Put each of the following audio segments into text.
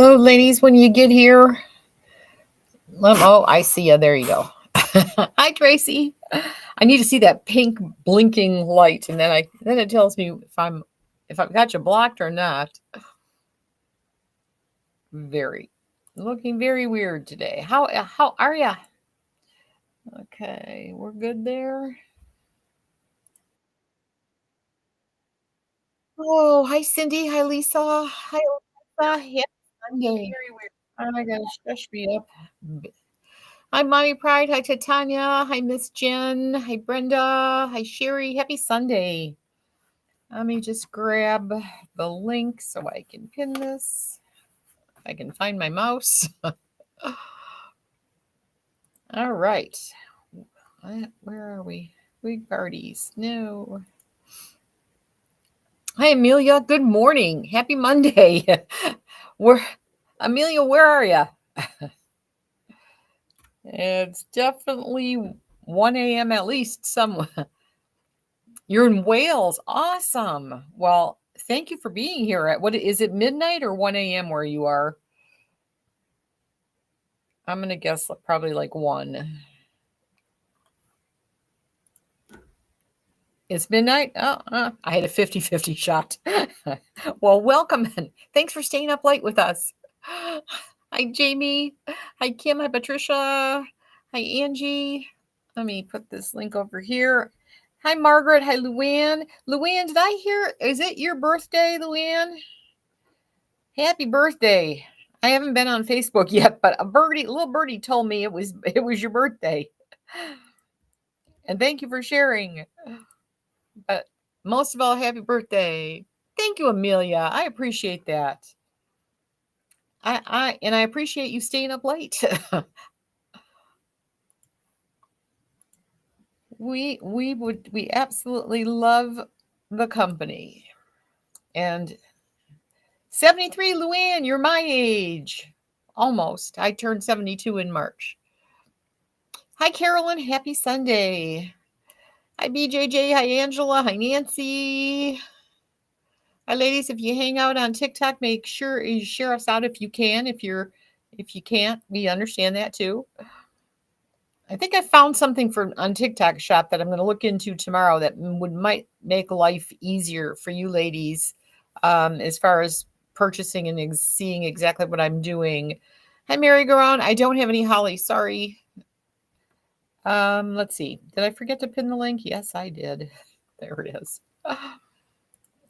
Hello, ladies. When you get here, oh, I see you. There you go. Hi, Tracy. I need to see that pink blinking light, and then it tells me if I've got you blocked or not. Looking very weird today. How are ya? Okay, we're good there. Oh, hi, Cindy. Hi, Lisa. Hi, Lisa. Happy Sunday. Oh my gosh, hush me up. Hi, Mommy Pride. Hi, Titania. Hi, Miss Jen. Hi, Brenda. Hi, Sherry. Happy Sunday. Let me just grab the link so I can pin this. If I can find my mouse. All right. Where are we? Wig parties. No. Hi, Amelia. Good morning. Happy Monday. Amelia, where are you? It's definitely 1 a.m. at least somewhere. You're in Wales. Awesome. Well, thank you for being here. At what is it, midnight or 1 a.m. where you are? I'm going to guess probably like 1. It's midnight? Oh, I had a 50-50 shot. Well, welcome. Thanks for staying up late with us. Hi, Jamie. Hi, Kim. Hi, Patricia. Hi, Angie. Let me put this link over here. Hi, Margaret. Hi, Luann. Luann, did I hear? Is it your birthday, Luann? Happy birthday. I haven't been on Facebook yet, but little birdie told me it was your birthday. And thank you for sharing. But most of all, happy birthday. Thank you, Amelia. I appreciate that. I appreciate you staying up late. we absolutely love the company. And 73, Luann, you're my age. Almost. I turned 72 in March. Hi, Carolyn. Happy Sunday. Hi, BJJ. Hi, Angela. Hi, Nancy. Hi, ladies. If you hang out on TikTok, make sure you share us out if you can. If you can't, we understand that too. I think I found something on TikTok shop that I'm going to look into tomorrow that might make life easier for you ladies, as far as purchasing and seeing exactly what I'm doing. Hi, Mary Garon. I don't have any holly. Sorry. Let's see. Did I forget to pin the link? Yes, I did. There it is.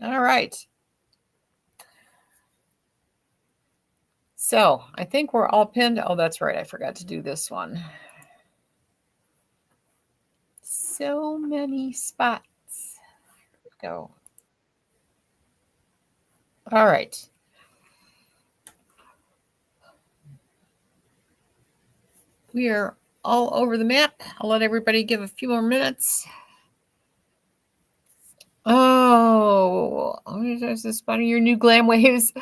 All right. So I think we're all pinned. Oh, that's right. I forgot to do this one. So many spots. Here we go. All right. We are all over the map. I'll let everybody give a few more minutes. Oh, there's this one of your new glam waves.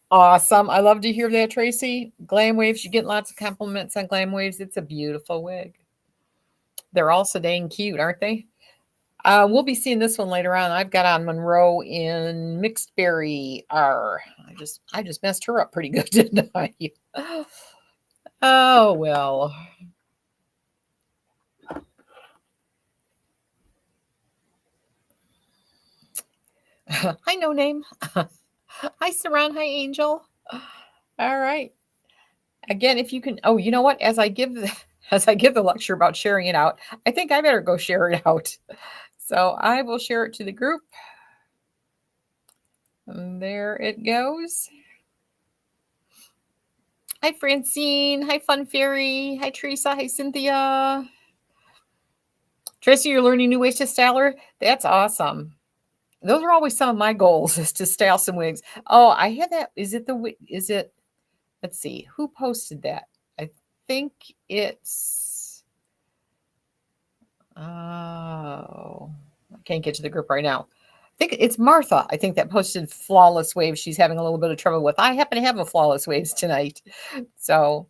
Awesome. I love to hear that, Tracy. Glam waves. You get lots of compliments on glam waves. It's a beautiful wig. They're all so dang cute, aren't they? We'll be seeing this one later on. I've got on Monroe in Mixed Berry R. I just messed her up pretty good, didn't I? Oh, well. Hi, No Name. Hi, Saran. Hi, Angel. All right. Again, if you can. Oh, you know what? As I give the lecture about sharing it out, I think I better go share it out. So I will share it to the group. And there it goes. Hi, Francine. Hi, Fun Fairy. Hi, Teresa. Hi, Cynthia. Tracy, you're learning new ways to style her. That's awesome. Those are always some of my goals, is to style some wigs. Oh, I had that. Is it let's see, who posted that? I think it's, oh, I can't get to the group right now. I think it's Martha. I think that posted flawless waves she's having a little bit of trouble with. I happen to have a flawless waves tonight. So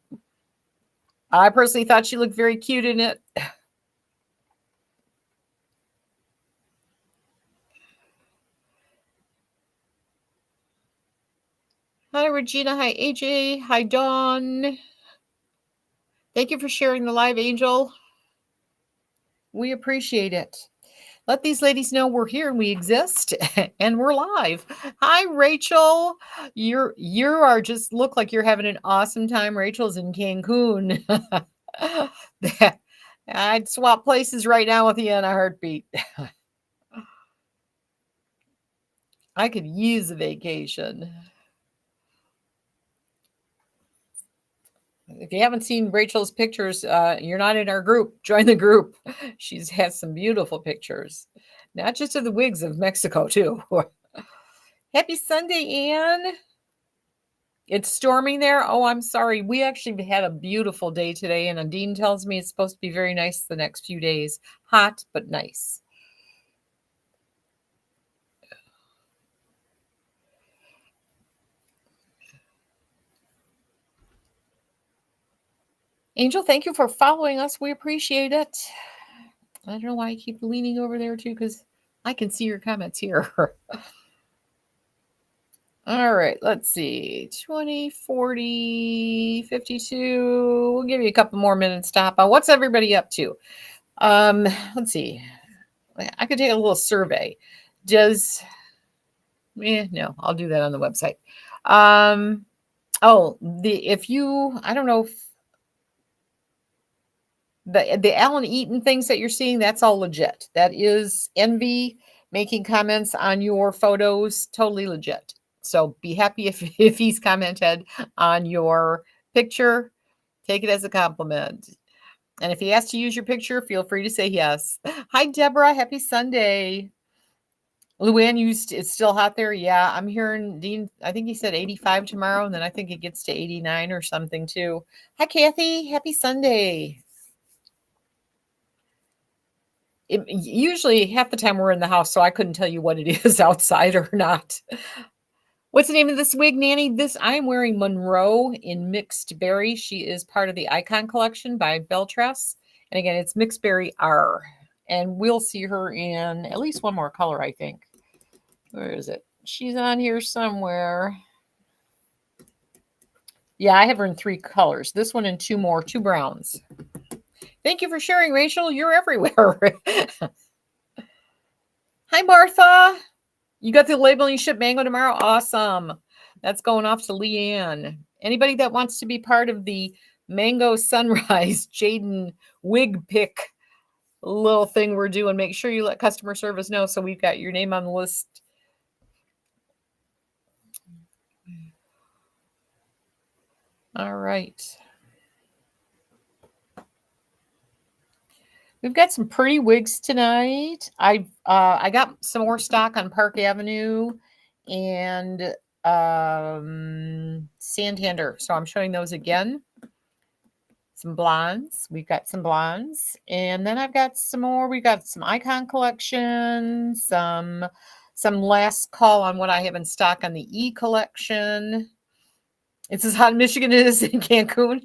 I personally thought she looked very cute in it. Hi, Regina. Hi, AJ. Hi, Dawn. Thank you for sharing the live, Angel. We appreciate it. Let these ladies know we're here and we exist and we're live. Hi, Rachel. You are just look like you're having an awesome time. Rachel's in Cancun. I'd swap places right now with you in a heartbeat. I could use a vacation. If you haven't seen Rachel's pictures, you're not in our group. Join the group. She has some beautiful pictures, not just of the wigs of Mexico, too. Happy Sunday, Anne. It's storming there. Oh, I'm sorry. We actually had a beautiful day today, and Dean tells me it's supposed to be very nice the next few days. Hot, but nice. Angel, thank you for following us. We appreciate it. I don't know why I keep leaning over there, too, because I can see your comments here. All right, let's see. 20, 40, 52. We'll give you a couple more minutes to hop on. What's everybody up to? Let's see. I could take a little survey. No, I'll do that on the website. I don't know if the Alan Eaton things that you're seeing, that's all legit. That is Envy making comments on your photos, totally legit. So be happy if he's commented on your picture. Take it as a compliment. And if he asks to use your picture, feel free to say yes. Hi, Deborah. Happy Sunday. Luann, it's still hot there? Yeah, I'm hearing Dean, I think he said 85 tomorrow, and then I think it gets to 89 or something too. Hi, Kathy. Happy Sunday. Usually half the time we're in the house, so I couldn't tell you what it is outside or not. What's the name of this wig, Nanny? I'm wearing Monroe in Mixed Berry. She is part of the Icon Collection by Beltress. And again, it's Mixed Berry R. And we'll see her in at least one more color, I think. Where is it? She's on here somewhere. Yeah, I have her in 3 colors. This one and 2 more, 2 browns. Thank you for sharing, Rachel. You're everywhere. Hi, Martha. You got the labeling ship mango tomorrow? Awesome. That's going off to Leanne. Anybody that wants to be part of the Mango Sunrise Jaden wig pick little thing we're doing, make sure you let customer service know so we've got your name on the list. All right. We've got some pretty wigs tonight. I got some more stock on Park Avenue and Santander. So I'm showing those again. Some blondes. We've got some blondes. And then I've got some more. We've got some Icon Collection, some last call on what I have in stock on the E collection. It's as hot in Michigan as it is in Cancun.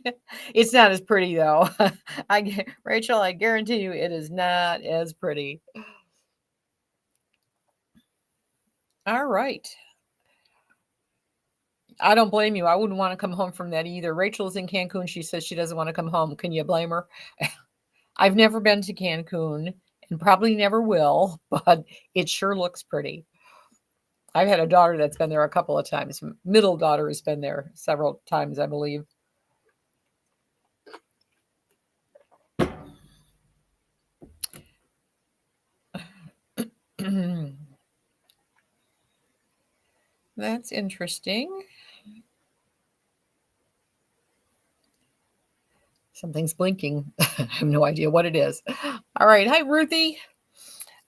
It's not as pretty, though. Rachel, I guarantee you it is not as pretty. All right. I don't blame you. I wouldn't want to come home from that either. Rachel's in Cancun. She says she doesn't want to come home. Can you blame her? I've never been to Cancun and probably never will, but it sure looks pretty. I've had a daughter that's been there a couple of times. Middle daughter has been there several times, I believe. That's interesting. Something's blinking. I have no idea what it is. All right. Hi, Ruthie.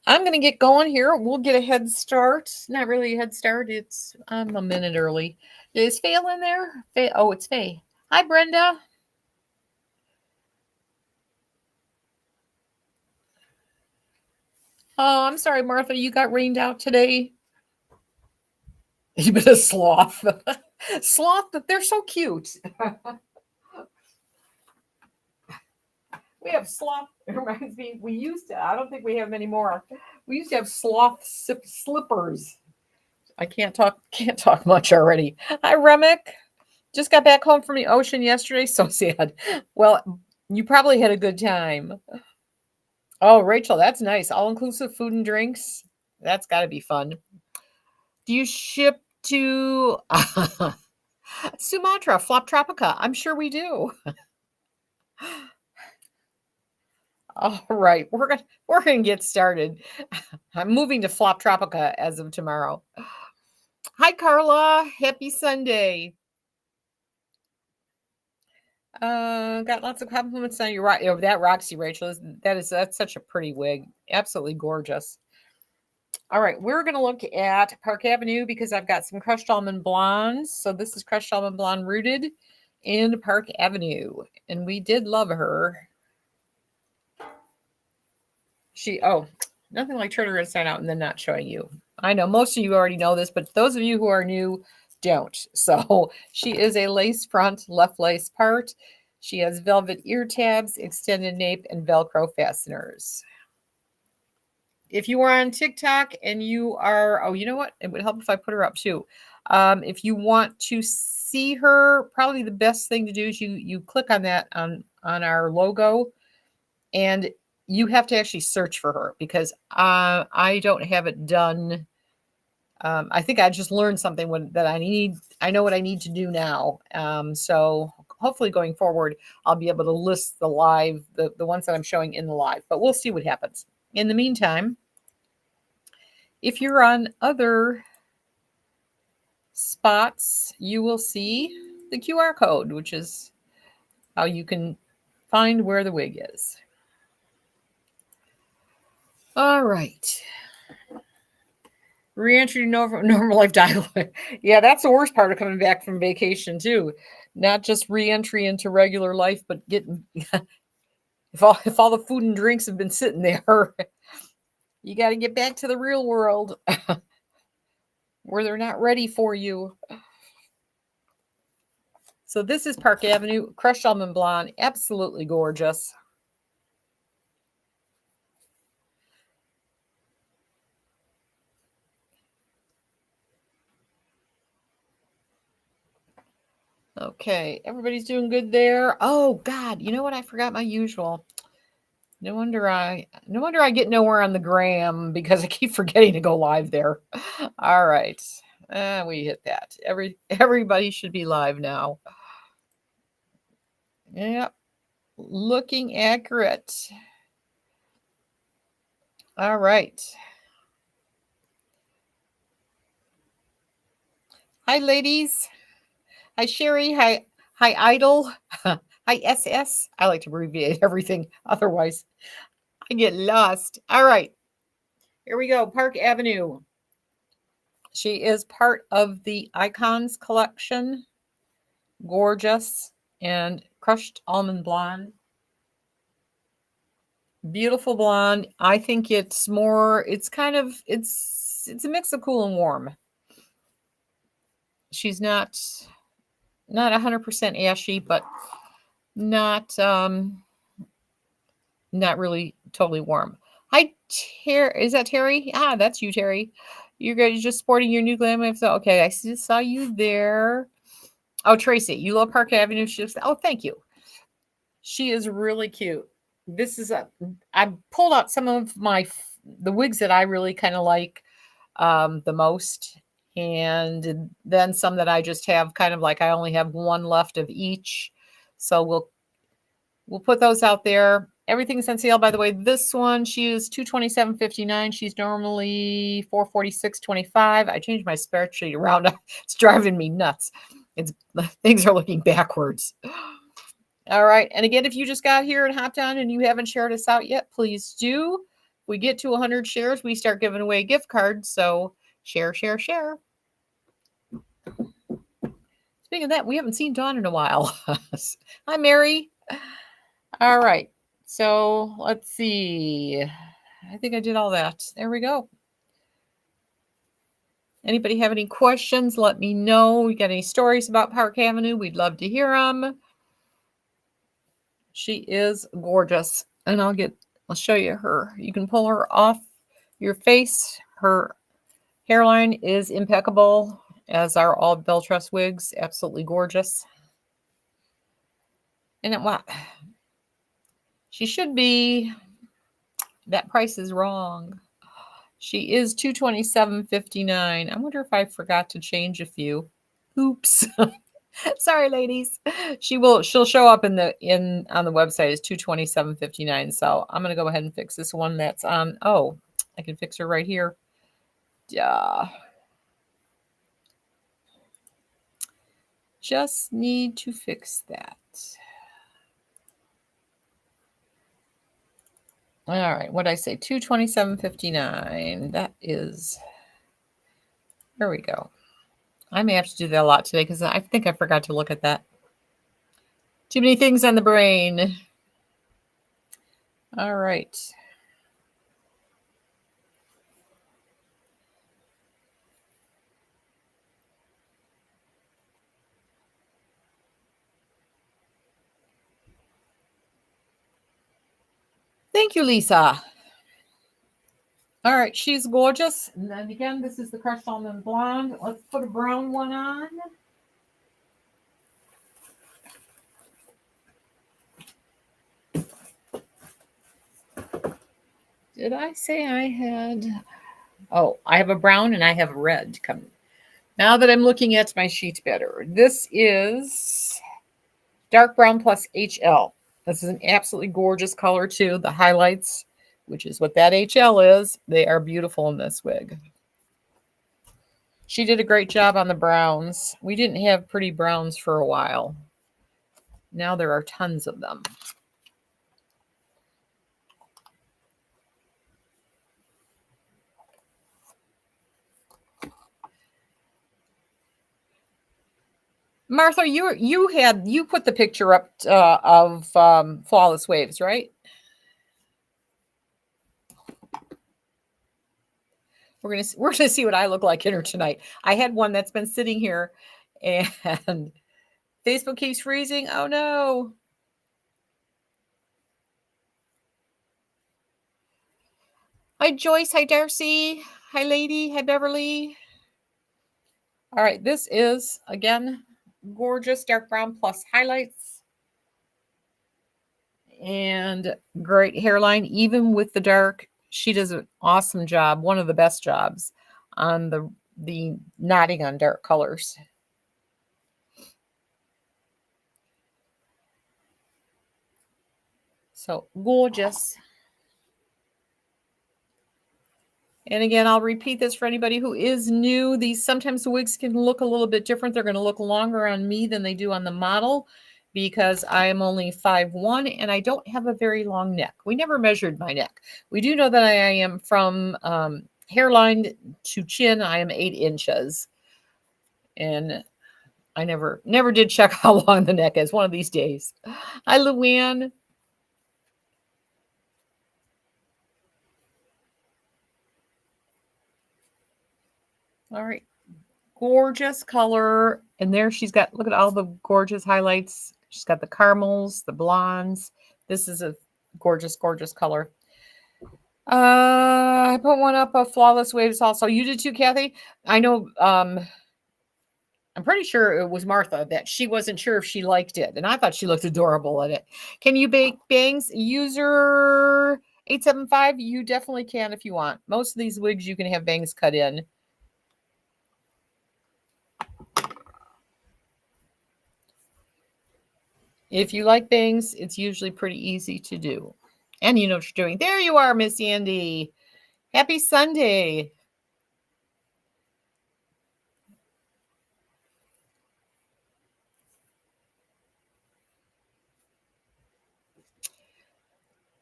I'm going to get going here. We'll get a head start. Not really a head start. I'm a minute early. Is Faye in there? Faye, oh, it's Faye. Hi, Brenda. Oh, I'm sorry, Martha. You got rained out today. You've been a sloth. Sloth, but they're so cute. We have sloth. It reminds me, I don't think we have many more. We used to have sloth slippers. I can't talk much already. Hi, Remick. Just got back home from the ocean yesterday. So sad. Well, you probably had a good time. Oh, Rachel, that's nice. All inclusive food and drinks. That's got to be fun. Do you ship to Sumatra, Flop Tropica? I'm sure we do. All right, we're gonna get started. I'm moving to Flop Tropica as of tomorrow. Hi, Carla. Happy Sunday. Got lots of compliments on your that Roxy, Rachel. That's such a pretty wig. Absolutely gorgeous. All right, we're gonna look at Park Avenue because I've got some crushed almond blondes. So this is crushed almond blonde rooted in Park Avenue, and we did love her. Nothing like turning inside out and then not showing you. I know most of you already know this, but those of you who are new don't. So she is a lace front, left lace part. She has velvet ear tabs, extended nape, and Velcro fasteners. If you are on TikTok and you are, you know what? It would help if I put her up too. If you want to see her, probably the best thing to do is you click on that on our logo, and you have to actually search for her because I don't have it done. I think I just learned something that I need. I know what I need to do now. So hopefully going forward, I'll be able to list the live, the ones that I'm showing in the live, but we'll see what happens. In the meantime, if you're on other spots, you will see the QR code, which is how you can find where the wig is. All right. Re-entry to normal life dialogue. Yeah, that's the worst part of coming back from vacation too. Not just re-entry into regular life, but getting if all the food and drinks have been sitting there, you got to get back to the real world where they're not ready for you. So this is Park Avenue, crushed almond blonde, absolutely gorgeous. Okay, everybody's doing good there. Oh God, you know what? I forgot my usual. No wonder I get nowhere on the gram because I keep forgetting to go live there. All right, we hit that. Everybody should be live now. Yep, looking accurate. All right. Hi, ladies. Hi, Sherry. Hi, Idol. Hi, SS. I like to abbreviate everything. Otherwise, I get lost. All right. Here we go. Park Avenue. She is part of the Icons collection. Gorgeous and crushed almond blonde. Beautiful blonde. I think it's a mix of cool and warm. She's not 100% ashy, but not really totally warm. Hi, Terry. Is that Terry? Ah, that's you, Terry. You guys just sporting your new glam. Okay, I just saw you there. Oh, Tracy, you love Park Avenue. Oh, thank you. She is really cute. I pulled out some of the wigs that I really kind of like the most, and then some that I just have kind of like I only have one left of each. So we'll put those out there. Everything's on sale, by the way. This one, she is $227.59. She's normally $446.25. I changed my spreadsheet around. It's driving me nuts. Things are looking backwards. All right. And again, if you just got here and hopped on and you haven't shared us out yet, please do. If we get to 100 shares, we start giving away gift cards. So share, share, share. Speaking of that, we haven't seen Dawn in a while. Hi, Mary. All right. So let's see. I think I did all that. There we go. Anybody have any questions? Let me know. You got any stories about Park Avenue? We'd love to hear them. She is gorgeous. And I'll show you her. You can pull her off your face. Her Hairline is impeccable, as are all Belle Tress wigs. Absolutely gorgeous. And what? She should be. That price is wrong. She is $227.59. I wonder if I forgot to change a few. Oops. Sorry, ladies. She'll show up on the website as $227.59. So I'm gonna go ahead and fix this one that's on. Oh, I can fix her right here. Just need to fix that. All right, what did I say? $227.59. That is. There we go. I may have to do that a lot today because I think I forgot to look at that. Too many things on the brain. All right. Thank you, Lisa. All right, she's gorgeous. And then again, this is the Crushed Almond Blonde. Let's put a brown one on. Did I say I had? Oh, I have a brown and I have a red coming. Now that I'm looking at my sheet better, this is dark brown plus HL. This is an absolutely gorgeous color too. The highlights, which is what that HL is, they are beautiful in this wig. She did a great job on the browns. We didn't have pretty browns for a while. Now there are tons of them. Martha, you put the picture up of Flawless Waves, right? We're gonna see what I look like in her tonight. I had one that's been sitting here, and Facebook keeps freezing. Oh no! Hi Joyce. Hi Darcy. Hi Lady. Hi Beverly. All right, this is again gorgeous dark brown plus highlights and great hairline, even with the dark. She does an awesome job, one of the best jobs on the knotting on dark colors. So gorgeous. And again, I'll repeat this for anybody who is new. Sometimes the wigs can look a little bit different. They're going to look longer on me than they do on the model because I am only 5'1" and I don't have a very long neck. We never measured my neck. We do know that I am from hairline to chin, I am 8 inches. And I never did check how long the neck is one of these days. Hi, Luann. All right. Gorgeous color. And there she's got, look at all the gorgeous highlights. She's got the caramels, the blondes. This is a gorgeous, gorgeous color. I put one up of Flawless Waves also. You did too, Kathy? I know, I'm pretty sure it was Martha that she wasn't sure if she liked it. And I thought she looked adorable in it. Can you bake bangs? User 875, you definitely can if you want. Most of these wigs you can have bangs cut in. If you like bangs, it's usually pretty easy to do. And you know what you're doing. There you are, Miss Andy. Happy Sunday.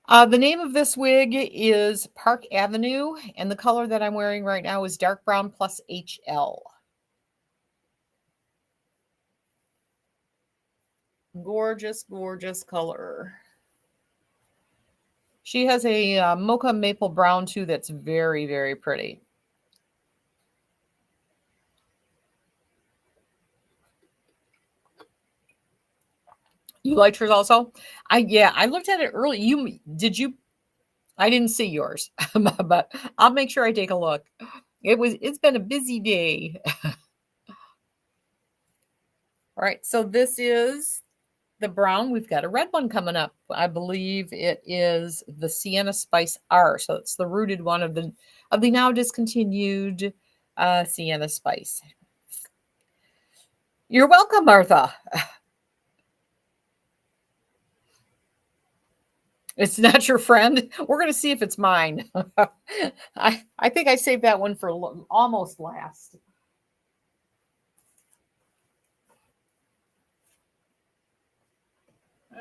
The name of this wig is Park Avenue, and the color that I'm wearing right now is dark brown plus HL. Gorgeous, gorgeous color. She has a mocha maple brown too that's very, very pretty. You liked hers also? I looked at it early. Did you? I didn't see yours, but I'll make sure I take a look. It's been a busy day. All right, so this is the brown. We've got a red one coming up. I believe it is the Sienna Spice R. So it's the rooted one of the now discontinued Sienna Spice. You're welcome, Martha. It's not your friend. We're going to see if it's mine. I think I saved that one for almost last.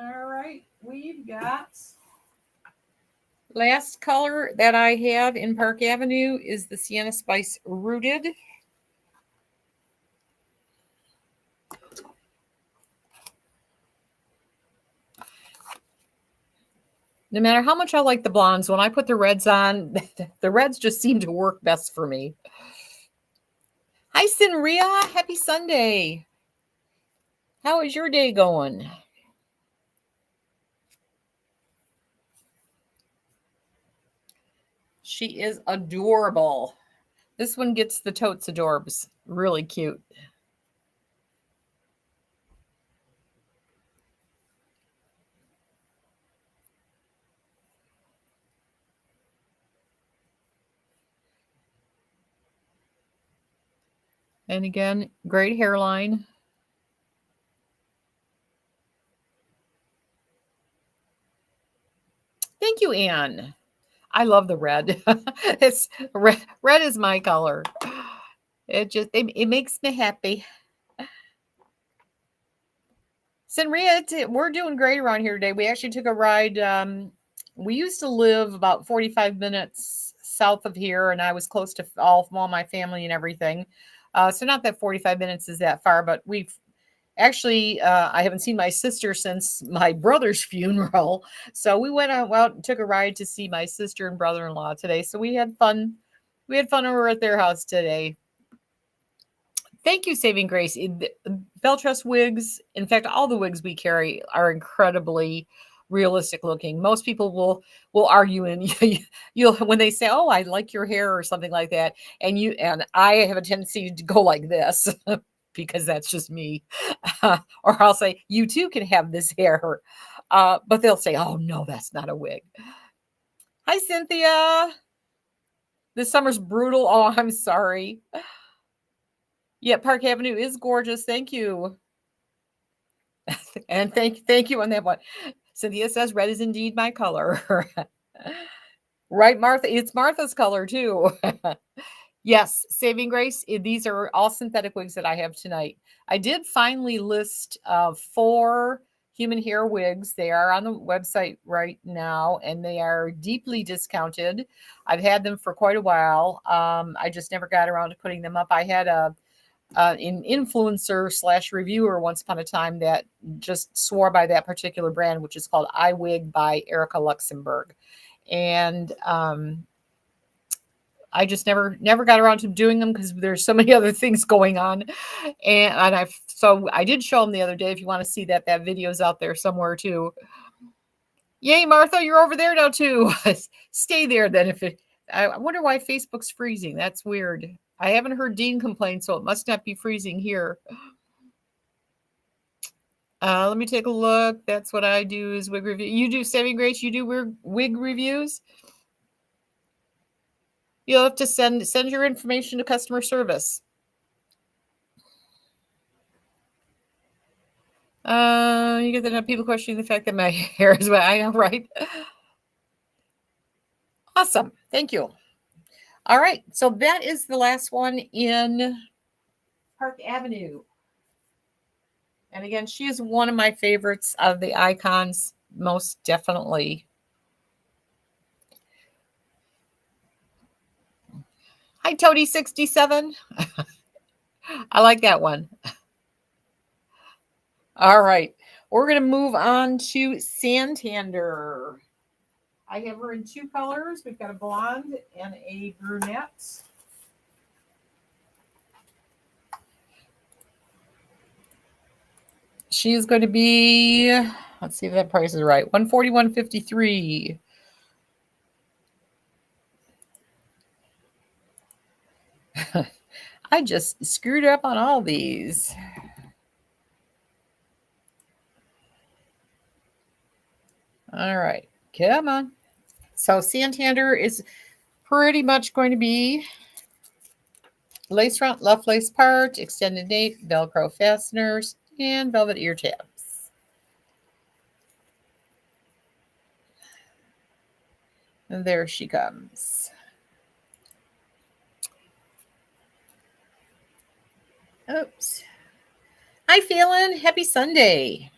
All right, we've got last color that I have in Park Avenue is the Sienna Spice Rooted. No matter how much I like the blondes, when I put the reds on, the reds just seem to work best for me. Hi, Sinria. Happy Sunday. How is your day going? She is adorable. This one gets the totes adorbs. Really cute. And again, great hairline. Thank you, Anne. I love the red. It's red. Red is my color. It makes me happy. Sinria, we're doing great around here today. We actually took a ride. We used to live about 45 minutes south of here, and I was close to all my family and everything. So not that 45 minutes is that far, but we've actually, I haven't seen my sister since my brother's funeral. So we went out and took a ride to see my sister and brother-in-law today. So we had fun. We had fun over at their house today. Thank you, Saving Grace. Beltrust wigs, in fact, all the wigs we carry are incredibly realistic looking. Most people will argue and you'll when they say, "Oh, I like your hair" or something like that, and I have a tendency to go like this because that's just me. Or I'll say, "You too can have this hair," but they'll say, "Oh no, that's not a wig." Hi, Cynthia. This summer's brutal. Oh, I'm sorry. Yeah, Park Avenue is gorgeous. Thank you. And thank you on that one. Cynthia says red is indeed my color. Right, Martha? It's Martha's color too. Yes, Saving Grace. These are all synthetic wigs that I have tonight. I did finally list 4 human hair wigs. They are on the website right now, and they are deeply discounted. I've had them for quite a while. I just never got around to putting them up. I had an influencer / reviewer once upon a time that just swore by that particular brand, which is called iWig by Erica Luxembourg. And I just never got around to doing them because there's so many other things going on. And I did show them the other day. If you want to see that video's out there somewhere too. Yay, Martha, you're over there now too. Stay there then. I wonder why Facebook's freezing. That's weird. I haven't heard Dean complain, so it must not be freezing here. Let me take a look. That's what I do is wig review. You do, Saving Grace, you do wig reviews? You'll have to send your information to customer service. You get that people questioning the fact that my hair is wet. I know, right? Awesome. Thank you. All right. So that is the last one in Park Avenue. And again, she is one of my favorites of the icons, most definitely. Hi, Toady67. I like that one. All right. We're going to move on to Santander. I have her in 2 colors. We've got a blonde and a brunette. She is going to be, let's see if that price is right, $141.53. I just screwed up on all these. All right, come on. So Santander is pretty much going to be lace front, left lace part, extended nape, Velcro fasteners, and velvet ear tabs. And there she comes. Oops. Hi, Phelan. Happy Sunday.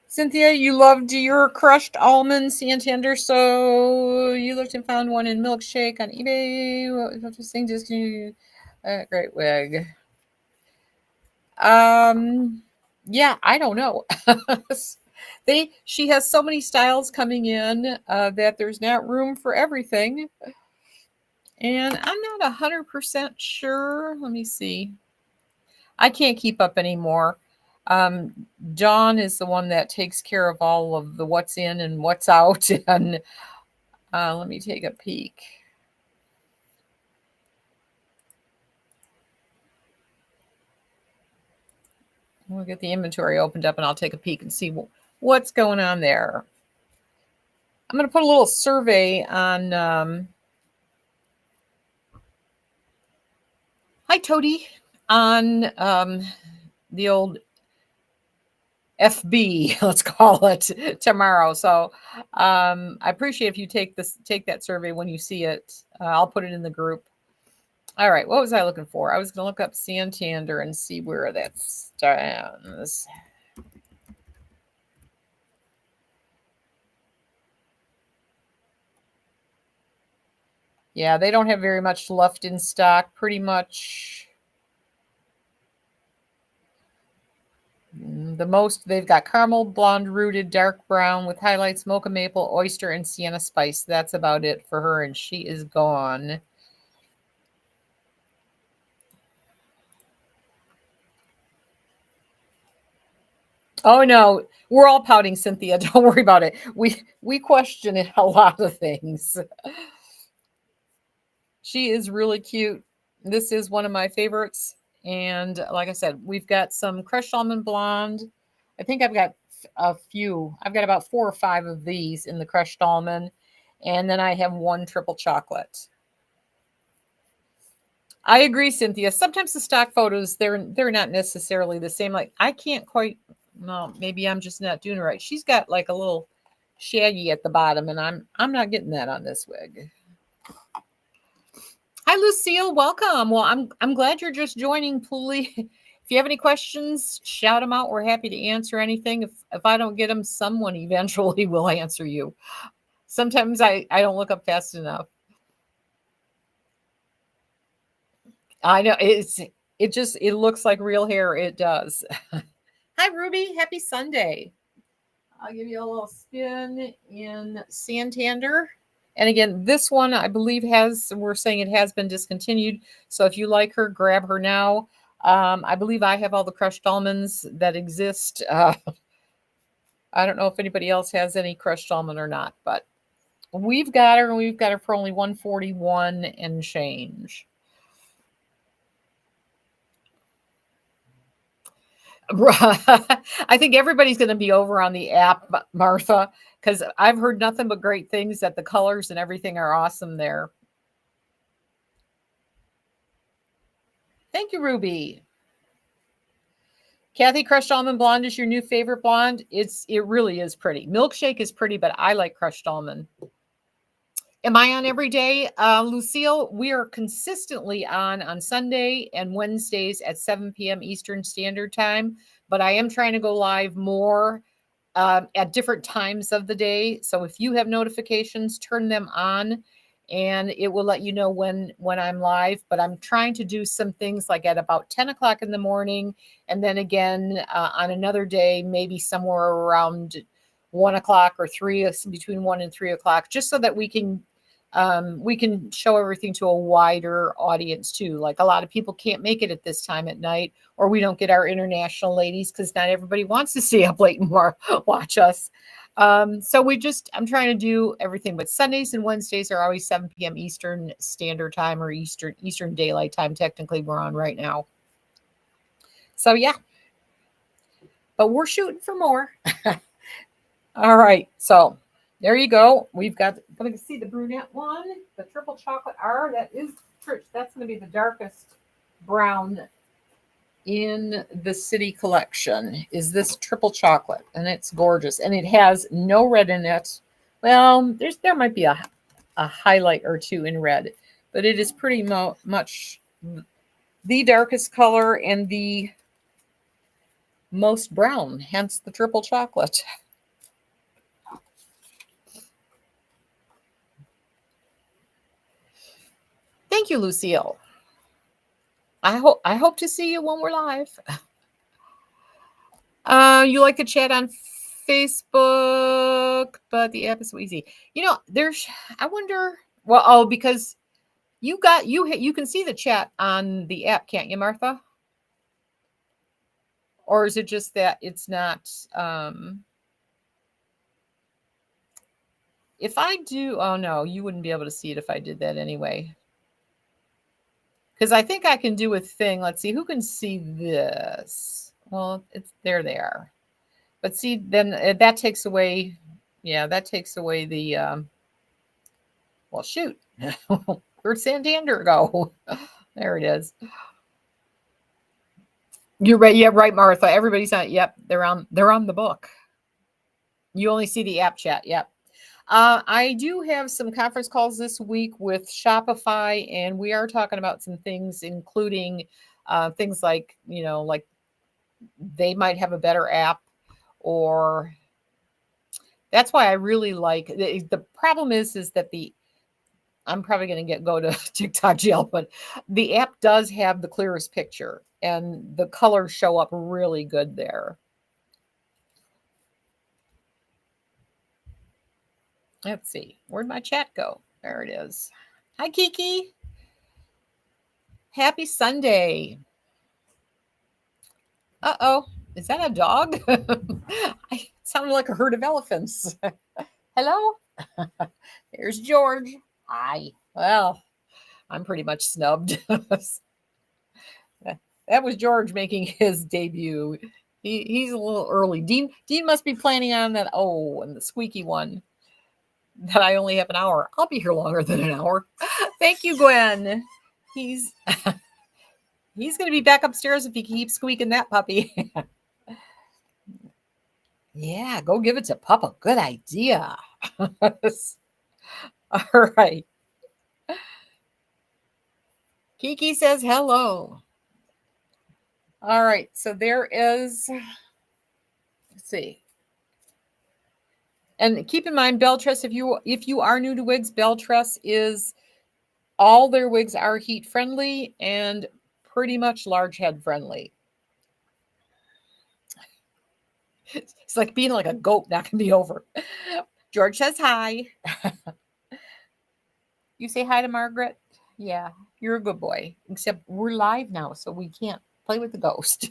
Cynthia, you loved your crushed almond Santander, so you looked and found one in milkshake on eBay. What this thing just great wig. Yeah, I don't know. She has so many styles coming in that there's not room for everything. And I'm not 100% sure. Let me see. I can't keep up anymore. Dawn is the one that takes care of all of the what's in and what's out. And let me take a peek. We'll get the inventory opened up and I'll take a peek and see what's going on there. I'm going to put a little survey on. Hi, Toady. On the old FB, let's call it, tomorrow. So I appreciate if you take that survey when you see it. I'll put it in the group. All right, what was I looking for? I was going to look up Santander and see where that stands. Yeah, they don't have very much left in stock. Pretty much the most they've got caramel, blonde, rooted, dark brown with highlights, mocha maple, oyster, and sienna spice. That's about it for her, and she is gone. Oh no, we're all pouting, Cynthia. Don't worry about it. We question a lot of things. She is really cute. This is one of my favorites. And like I said, we've got some crushed almond blonde. I think I've got a few. I've got about 4 or 5 of these in the crushed almond. And then I have one triple chocolate. I agree, Cynthia. Sometimes the stock photos, they're not necessarily the same. Like I can't quite, no, maybe I'm just not doing it right. She's got like a little shaggy at the bottom, and I'm not getting that on this wig. Hi, Lucille. Welcome. Well, I'm glad you're just joining. Please, if you have any questions, shout them out. We're happy to answer anything. If I don't get them, someone eventually will answer you. Sometimes I don't look up fast enough. I know it looks like real hair. It does. Hi, Ruby. Happy Sunday. I'll give you a little spin in Santander. And again, this one I believe we're saying it has been discontinued. So if you like her, grab her now. I believe I have all the crushed almonds that exist. I don't know if anybody else has any crushed almond or not, but we've got her, and we've got her for only $141 and change. I think everybody's going to be over on the app, Martha, because I've heard nothing but great things that the colors and everything are awesome there. Thank you, Ruby. Kathy, crushed almond blonde is your new favorite blonde. It really is pretty. Milkshake is pretty, but I like crushed almond. Am I on every day? Lucille, we are consistently on Sunday and Wednesdays at 7 p.m. Eastern Standard Time, but I am trying to go live more at different times of the day. So if you have notifications, turn them on and it will let you know when I'm live. But I'm trying to do some things like at about 10 o'clock in the morning. And then again on another day, maybe somewhere around 1 o'clock or between 1 and 3 o'clock, just so that we can show everything to a wider audience too. Like a lot of people can't make it at this time at night, or we don't get our international ladies because not everybody wants to stay up late and watch us. So I'm trying to do everything, but Sundays and Wednesdays are always 7 p.m. Eastern Standard Time or Eastern Daylight Time. Technically, we're on right now. So yeah, but we're shooting for more. All right, so there you go. We've got. Going to see the brunette one, the triple chocolate R. That's going to be the darkest brown in the city collection. Is this triple chocolate, and it's gorgeous, and it has no red in it. Well, there might be a highlight or two in red, but it is pretty much the darkest color and the most brown, hence the triple chocolate. Thank you, Lucille. I hope to see you when we're live. You like to chat on Facebook, but the app is so easy. I wonder. Well, because you can see the chat on the app, can't you, Martha? Or is it just that it's not? If I do, oh no, you wouldn't be able to see it if I did that anyway. Because I think I can do a thing. Let's see, who can see this? Well, there they are. But see, then that takes away, yeah, that takes away the, well, shoot. Where'd Santander go? There it is. You're right. Yeah, right, Martha. Everybody's on. Yep, they're on the book. You only see the app chat. Yep. I do have some conference calls this week with Shopify, and we are talking about some things, including things like, like they might have a better app, or that's why I really like the problem is that I'm probably going to go to TikTok jail, but the app does have the clearest picture and the colors show up really good there. Let's see. Where'd my chat go? There it is. Hi, Kiki. Happy Sunday. Uh-oh. Is that a dog? I sounded like a herd of elephants. Hello? There's George. Hi. Well, I'm pretty much snubbed. That was George making his debut. He's a little early. Dean must be planning on that. Oh, and the squeaky one. That I only have an hour. I'll be here longer than an hour. Thank you, Gwen. He's going to be back upstairs if he keeps squeaking that puppy. Yeah, go give it to Papa. Good idea. All right. Kiki says hello. All right. So there is, let's see. And keep in mind, Belle Tress, if you are new to wigs, Belle Tress is, all their wigs are heat friendly and pretty much large head friendly. It's like being like a goat knocking me over. George says hi. You say hi to Margaret? Yeah, you're a good boy. Except we're live now, so we can't play with the ghost.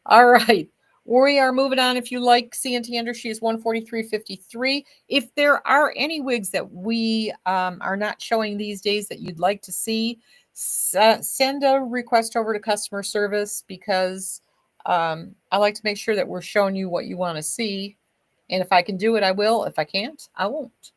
All right. We are moving on. If you like Santander, she is 143.53. If there are any wigs that we are not showing these days that you'd like to see, send a request over to customer service, because I like to make sure that we're showing you what you want to see. And if I can do it, I will. If I can't, I won't.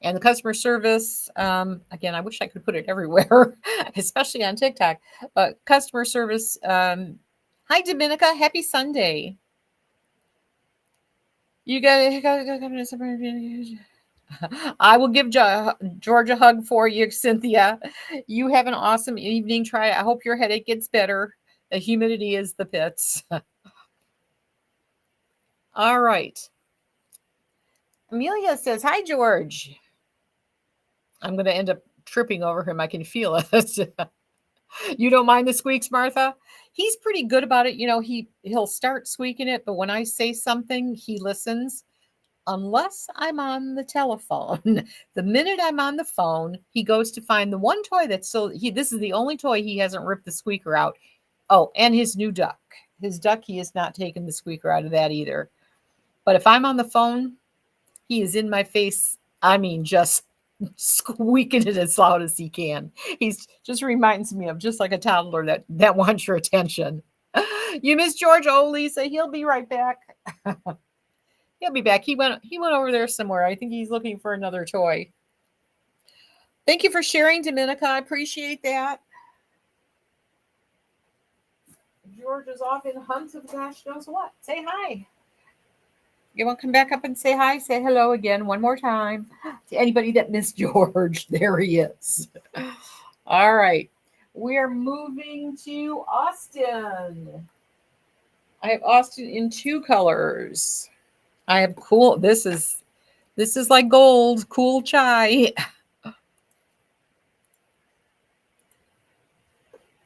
And the customer service, again, I wish I could put it everywhere, especially on TikTok. But customer service, hi, Dominica. Happy Sunday. You got to come to. I will give George a hug for you, Cynthia. You have an awesome evening. I hope your headache gets better. The humidity is the pits. All right. Amelia says, hi, George. I'm going to end up tripping over him. I can feel it. You don't mind the squeaks, Martha? He's pretty good about it. He'll start squeaking it, but when I say something, he listens. Unless I'm on the telephone. The minute I'm on the phone, he goes to find the one toy that's still, this is the only toy he hasn't ripped the squeaker out. Oh, and his new duck. his ducky is not taking the squeaker out of that either. But if I'm on the phone, he is in my face. I mean, just squeaking it as loud as he can. He's just reminds me of just like a toddler that wants your attention. You miss George? Oh, Lisa, he'll be right back. He'll be back. He went over there somewhere. I think he's looking for another toy. Thank you for sharing, Dominica. I appreciate that. George is off in hunts of gosh knows what. Say hi. You want to come back up and say hi? Say hello again one more time to anybody that missed George. There he is. All right. We are moving to Austin. I have Austin in 2 colors. I have cool. This is like gold, cool chai.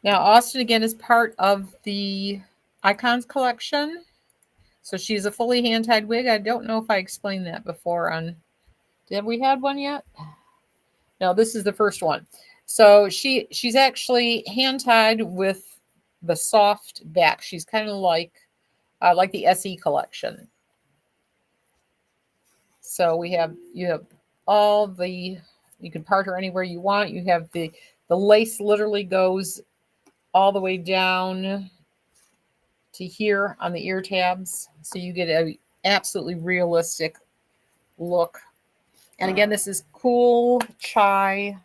Now, Austin again is part of the Icons collection. So she's a fully hand-tied wig. I don't know if I explained that before on. Have we had one yet? No, this is the first one. So she's actually hand-tied with the soft back. She's kind of like the SE collection. So you have all the, you can part her anywhere you want. You have the lace literally goes all the way down to here on the ear tabs. So you get a absolutely realistic look. And again, this is cool chai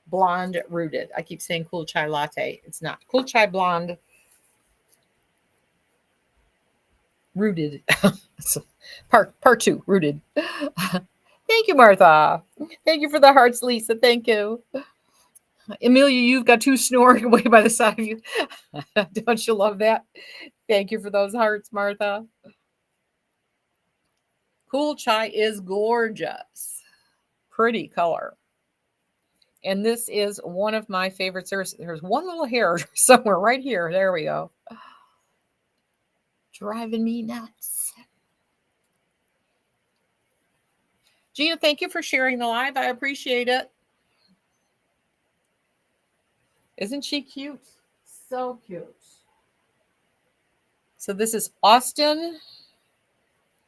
blonde rooted. I keep saying cool chai latte. It's not. Cool chai blonde rooted. part 2, rooted. Thank you, Martha. Thank you for the hearts, Lisa. Thank you. Amelia, you've got 2 snoring away by the side of you. Don't you love that? Thank you for those hearts, Martha. Cool chai is gorgeous. Pretty color. And this is one of my favorites. There's one little hair somewhere right here. There we go. Driving me nuts. Gina, thank you for sharing the live. I appreciate it. Isn't she cute? So cute. So this is Austin.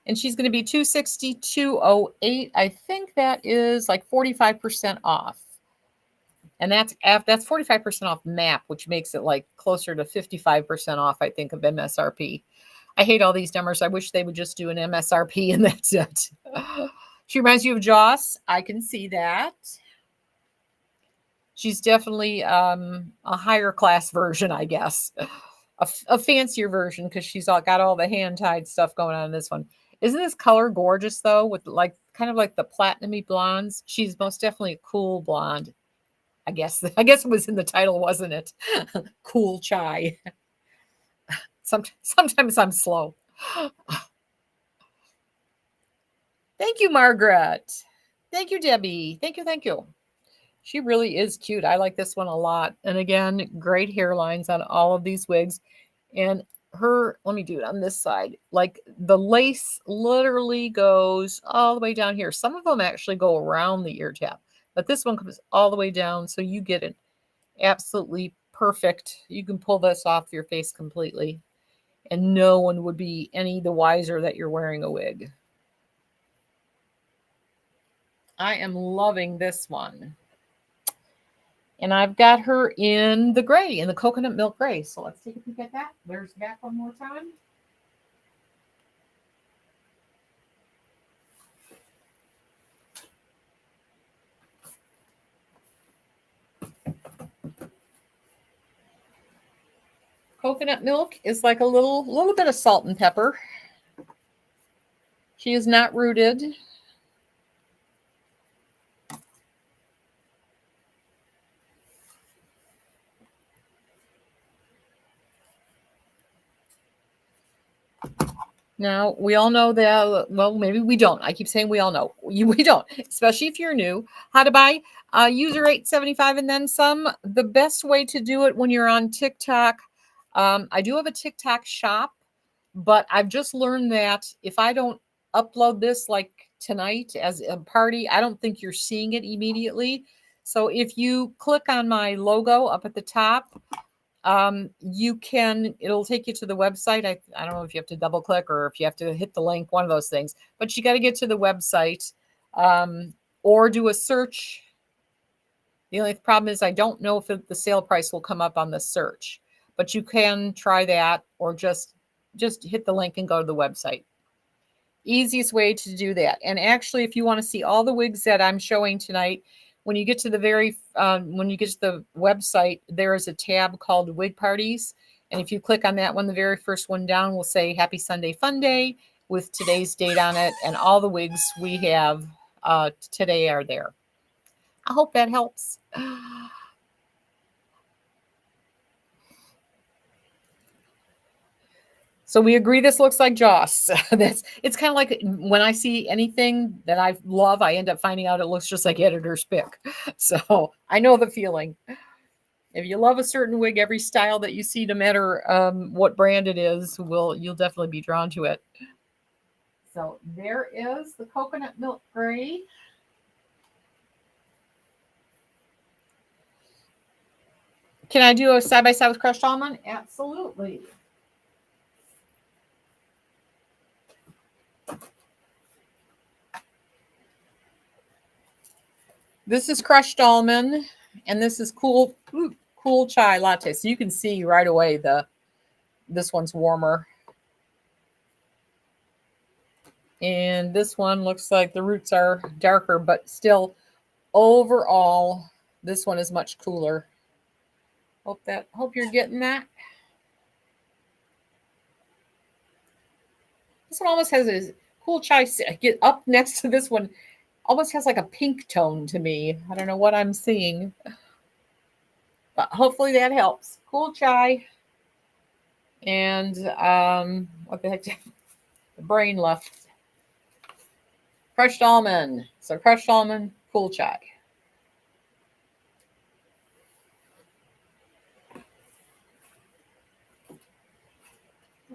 And she's going to be $262.08. I think that is like 45% off. And that's 45% off MAP, which makes it like closer to 55% off, I think, of MSRP. I hate all these numbers. I wish they would just do an MSRP and that's it. She reminds you of Joss. I can see that. She's definitely a higher class version, I guess. A fancier version because she's got all the hand-tied stuff going on in this one. Isn't this color gorgeous, though, with like kind of like the platinum-y blondes? She's most definitely a cool blonde. I guess it was in the title, wasn't it? Cool chai. Sometimes I'm slow. Thank you, Margaret. Thank you, Debbie. Thank you. She really is cute. I like this one a lot. And again, great hairlines on all of these wigs. And let me do it on this side. Like the lace literally goes all the way down here. Some of them actually go around the ear tab, but this one comes all the way down. So you get it absolutely perfect. You can pull this off your face completely and no one would be any the wiser that you're wearing a wig. I am loving this one. And I've got her in the gray, in the coconut milk gray. So let's take a peek at that. There's the back one more time. Coconut milk is like a little bit of salt and pepper. She is not rooted. Now, we all know that, well, maybe we don't. I keep saying we all know. We don't, especially if you're new. How to buy user 875 and then some. The best way to do it when you're on TikTok. I do have a TikTok shop, but I've just learned that if I don't upload this like tonight as a party, I don't think you're seeing it immediately. So if you click on my logo up at the top, You can, it'll take you to the website. I don't know if you have to double click or if you have to hit the link, one of those things, but you got to get to the website, or do a search. The only problem is I don't know if the sale price will come up on the search, but you can try that, or just hit the link and go to the website. Easiest way to do that. And actually, if you want to see all the wigs that I'm showing tonight, when you get to the website, there is a tab called Wig Parties. And if you click on that one, the very first one down will say Happy Sunday Funday with today's date on it. And all the wigs we have today are there. I hope that helps. So we agree this looks like Joss. It's kind of like when I see anything that I love, I end up finding out it looks just like Editor's Pick. So I know the feeling. If you love a certain wig, every style that you see, no matter what brand it is, you'll definitely be drawn to it. So there is the coconut milk gray. Can I do a side-by-side with crushed almond? Absolutely. This is crushed almond, and this is cool chai latte. So you can see right away this one's warmer. And this one looks like the roots are darker, but still overall, this one is much cooler. Hope you're getting that. This one almost has a cool chai. Get up next to this one. Almost has like a pink tone to me. I don't know what I'm seeing, but hopefully that helps. Cool chai. And what the heck? The brain left. Crushed almond. So crushed almond, cool chai.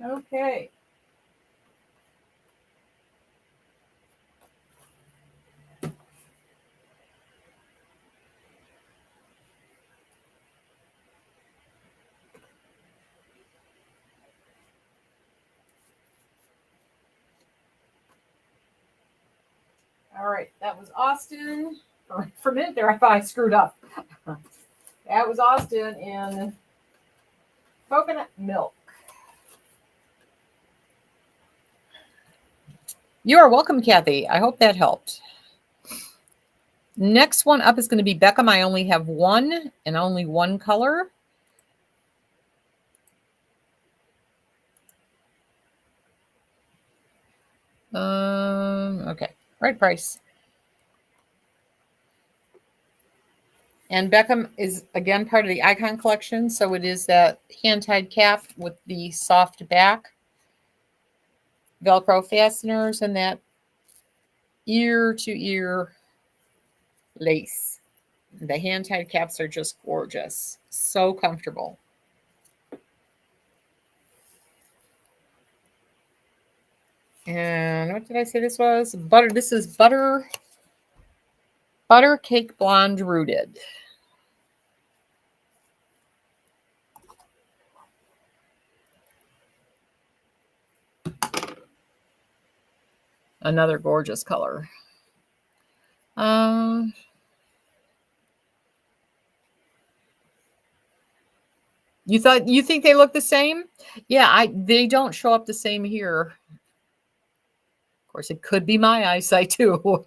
Okay. All right, that was Austin. For a minute there, I thought I screwed up. That was Austin in coconut milk. You are welcome, Kathy. I hope that helped. Next one up is going to be Beckham. I only have one and only one color. Okay, right price. And Beckham is, again, part of the Icon collection. So it is that hand-tied cap with the soft back, Velcro fasteners, and that ear-to-ear lace. The hand-tied caps are just gorgeous. So comfortable. And what did I say this was? Butter. This is butter cake blonde rooted. Another gorgeous color. You think they look the same? Yeah, they don't show up the same here. Of course, it could be my eyesight too.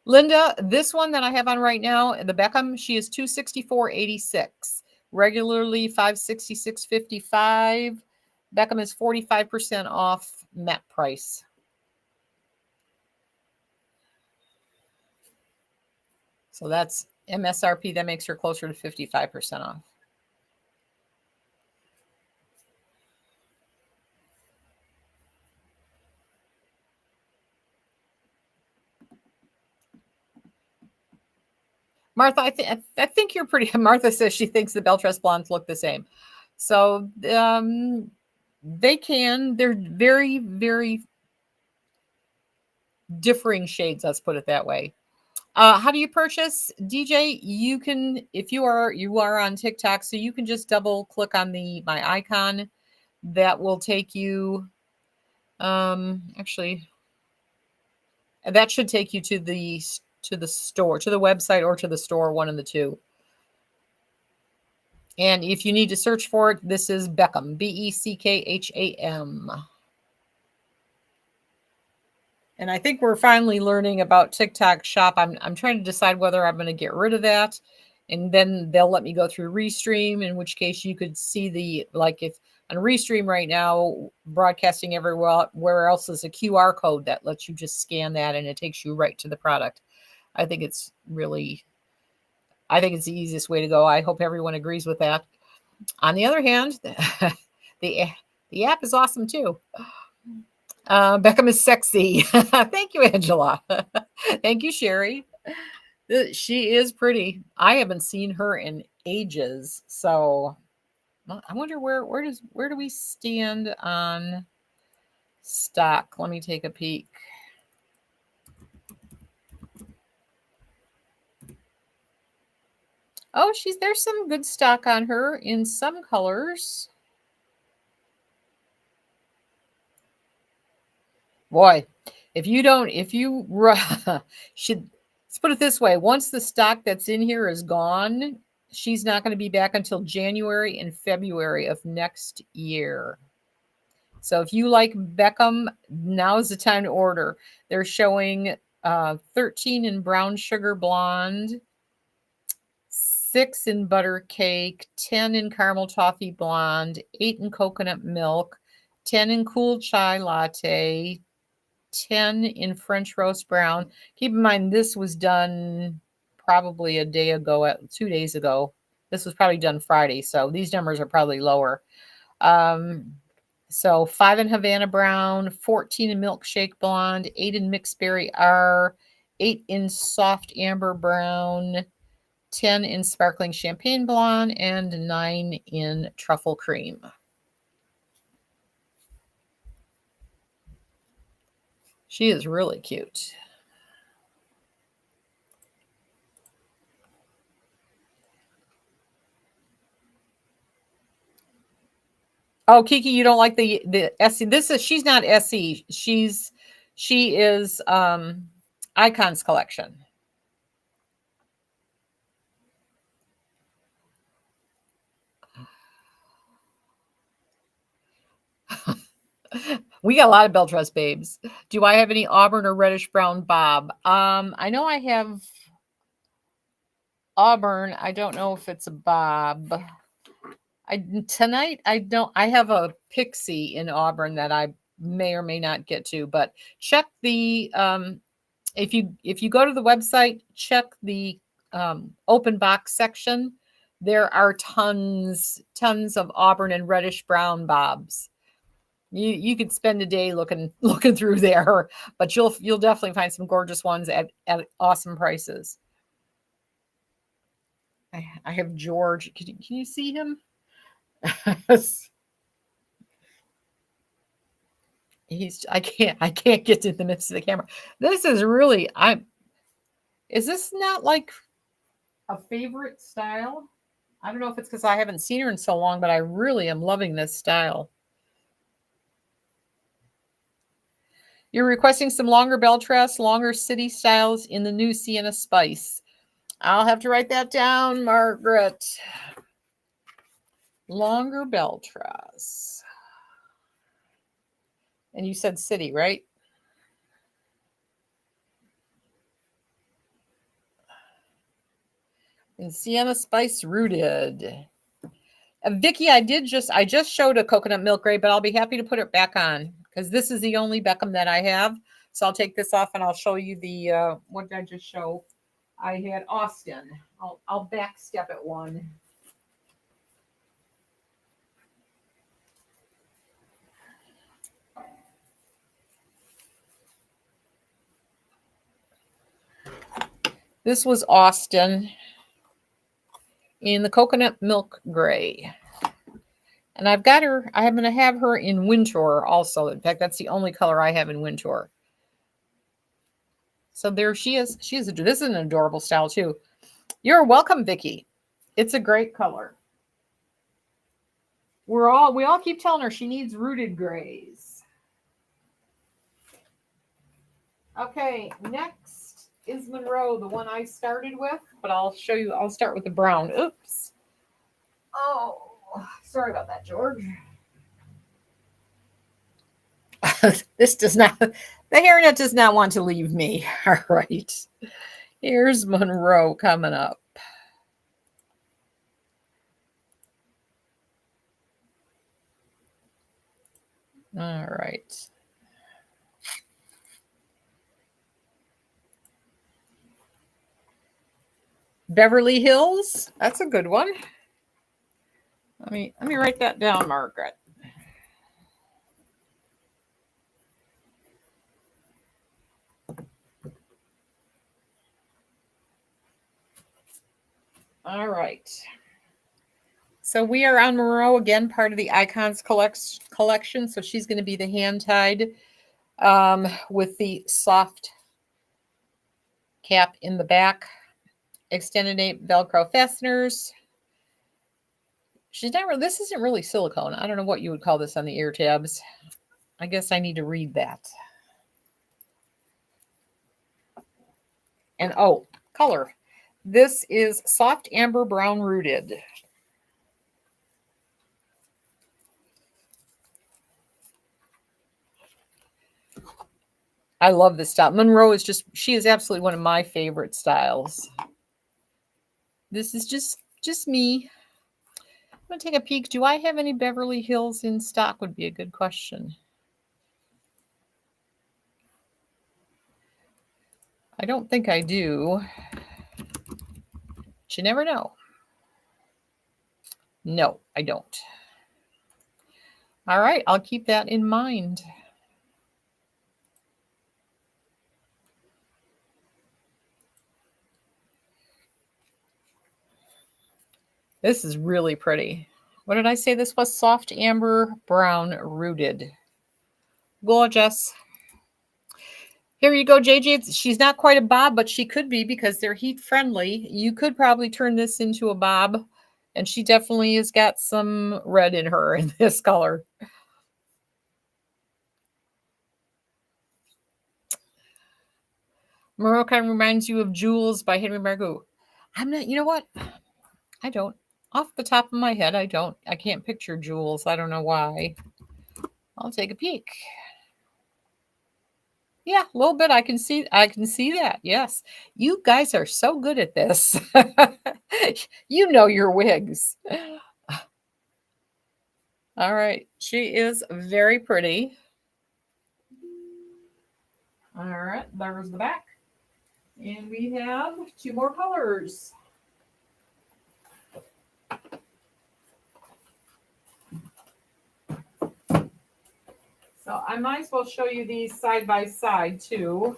Linda, this one that I have on right now, the Beckham, she is $264.86. Regularly $566.55. Beckham is 45% off net price. So that's MSRP. That makes her closer to 55% off. Martha, I think you're pretty. Martha says she thinks the Beltress blondes look the same. So they can. They're very, very differing shades. Let's put it that way. How do you purchase, DJ? You can, if you are on TikTok, so you can just double click on my icon. That will take you. Actually, that should take you to the store, to the website, or to the store, one of the two. And if you need to search for it, this is Beckham, Beckham. And I think we're finally learning about TikTok Shop. I'm trying to decide whether I'm going to get rid of that, and then they'll let me go through Restream, in which case you could see like if on Restream right now, broadcasting everywhere where else is a QR code that lets you just scan that and it takes you right to the product. I think it's the easiest way to go. I hope everyone agrees with that. On the other hand, the app is awesome too. Beckham is sexy. Thank you, Angela. Thank you, Sherry. She is pretty. I haven't seen her in ages, so I wonder where do we stand on stock? Let me take a peek. Oh, there's some good stock on her in some colors. Boy, if you should, let's put it this way. Once the stock that's in here is gone, she's not going to be back until January and February of next year. So if you like Beckham, now is the time to order. They're showing 13 in brown sugar blonde, 6 in butter cake, 10 in caramel toffee blonde, 8 in coconut milk, 10 in cool chai latte, 10 in French roast brown. Keep in mind, this was done probably a day ago, 2 days ago. This was probably done Friday, so these numbers are probably lower. So 5 in Havana brown, 14 in milkshake blonde, 8 in mixed berry R, 8 in soft amber brown, 10 in sparkling champagne blonde, and 9 in truffle cream. She is really cute. Oh, Kiki, you don't like the SE. She's not SE. She is Icons Collection. We got a lot of bell dress babes. Do I have any auburn or reddish brown bob? I know I have auburn. I don't know if it's a bob. Tonight I don't. I have a pixie in auburn that I may or may not get to, but check the if you go to the website, check the open box section. There are tons of auburn and reddish brown bobs. You could spend a day looking through there, but you'll definitely find some gorgeous ones at awesome prices. I have George. Can you see him? I can't get to the midst of the camera. This is really is this not like a favorite style? I don't know if it's because I haven't seen her in so long, but I really am loving this style. You're requesting some longer bell dress, longer city styles in the new Sienna Spice. I'll have to write that down, Margaret. Longer bell dress. And you said city, right? And Sienna Spice Rooted. Vicki, I just showed a coconut milk gray, but I'll be happy to put it back on because this is the only Beckham that I have. So I'll take this off and I'll show you the what did I just show? I had Austin. I'll back step it one. This was Austin in the coconut milk gray. And I've got her, I'm going to have her in Winter also. In fact, that's the only color I have in Winter. So there she is. This is an adorable style too. You're welcome, Vicki. It's a great color. We all keep telling her she needs rooted grays. Okay, next is Monroe, the one I started with, but I'll show you. I'll start with the brown. Oops. Oh, sorry about that, George. This does not, the hairnet does not want to leave me. All right. Here's Monroe coming up. All right. Beverly Hills. That's a good one. Let me write that down, Margaret. All right. So we are on Monroe again, part of the Icons collection. So she's going to be the hand-tied with the soft cap in the back, extended nape Velcro fasteners. She's not really, this isn't really silicone. I don't know what you would call this on the ear tabs. I guess I need to read that. And oh, color. This is soft amber brown rooted. I love this style. Monroe is she is absolutely one of my favorite styles. This is just me. I'm going to take a peek. Do I have any Beverly Hills in stock would be a good question. I don't think I do. But you never know. No, I don't. All right, I'll keep that in mind. This is really pretty. What did I say this was? Soft amber brown rooted. Gorgeous. Here you go, JJ. She's not quite a bob, but she could be because they're heat friendly. You could probably turn this into a bob. And she definitely has got some red in her in this color. Monroe kind of reminds you of Jules by Henry Margot. I'm not, you know what? I don't. Off the top of my head, I don't. I can't picture Jules. I don't know why. I'll take a peek. Yeah, a little bit. I can see that. Yes. You guys are so good at this. You know your wigs. All right. She is very pretty. All right. There's the back. And we have 2 more colors. So I might as well show you these side by side too.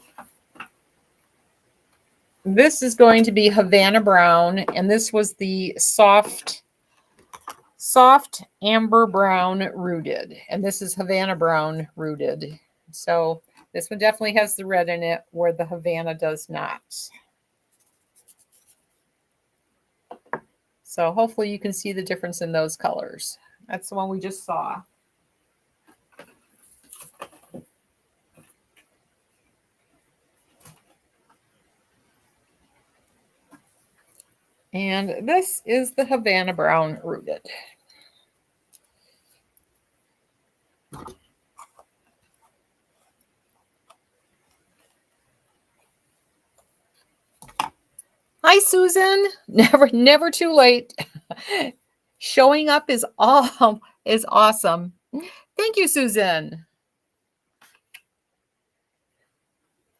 This is going to be Havana Brown, and this was the soft amber brown rooted, and this is Havana Brown rooted. So this one definitely has the red in it where the Havana does not. So hopefully you can see the difference in those colors. That's the one we just saw. And this is the Havana Brown rooted. Hi, Susan. Never too late. Showing up is awesome. Thank you, Susan.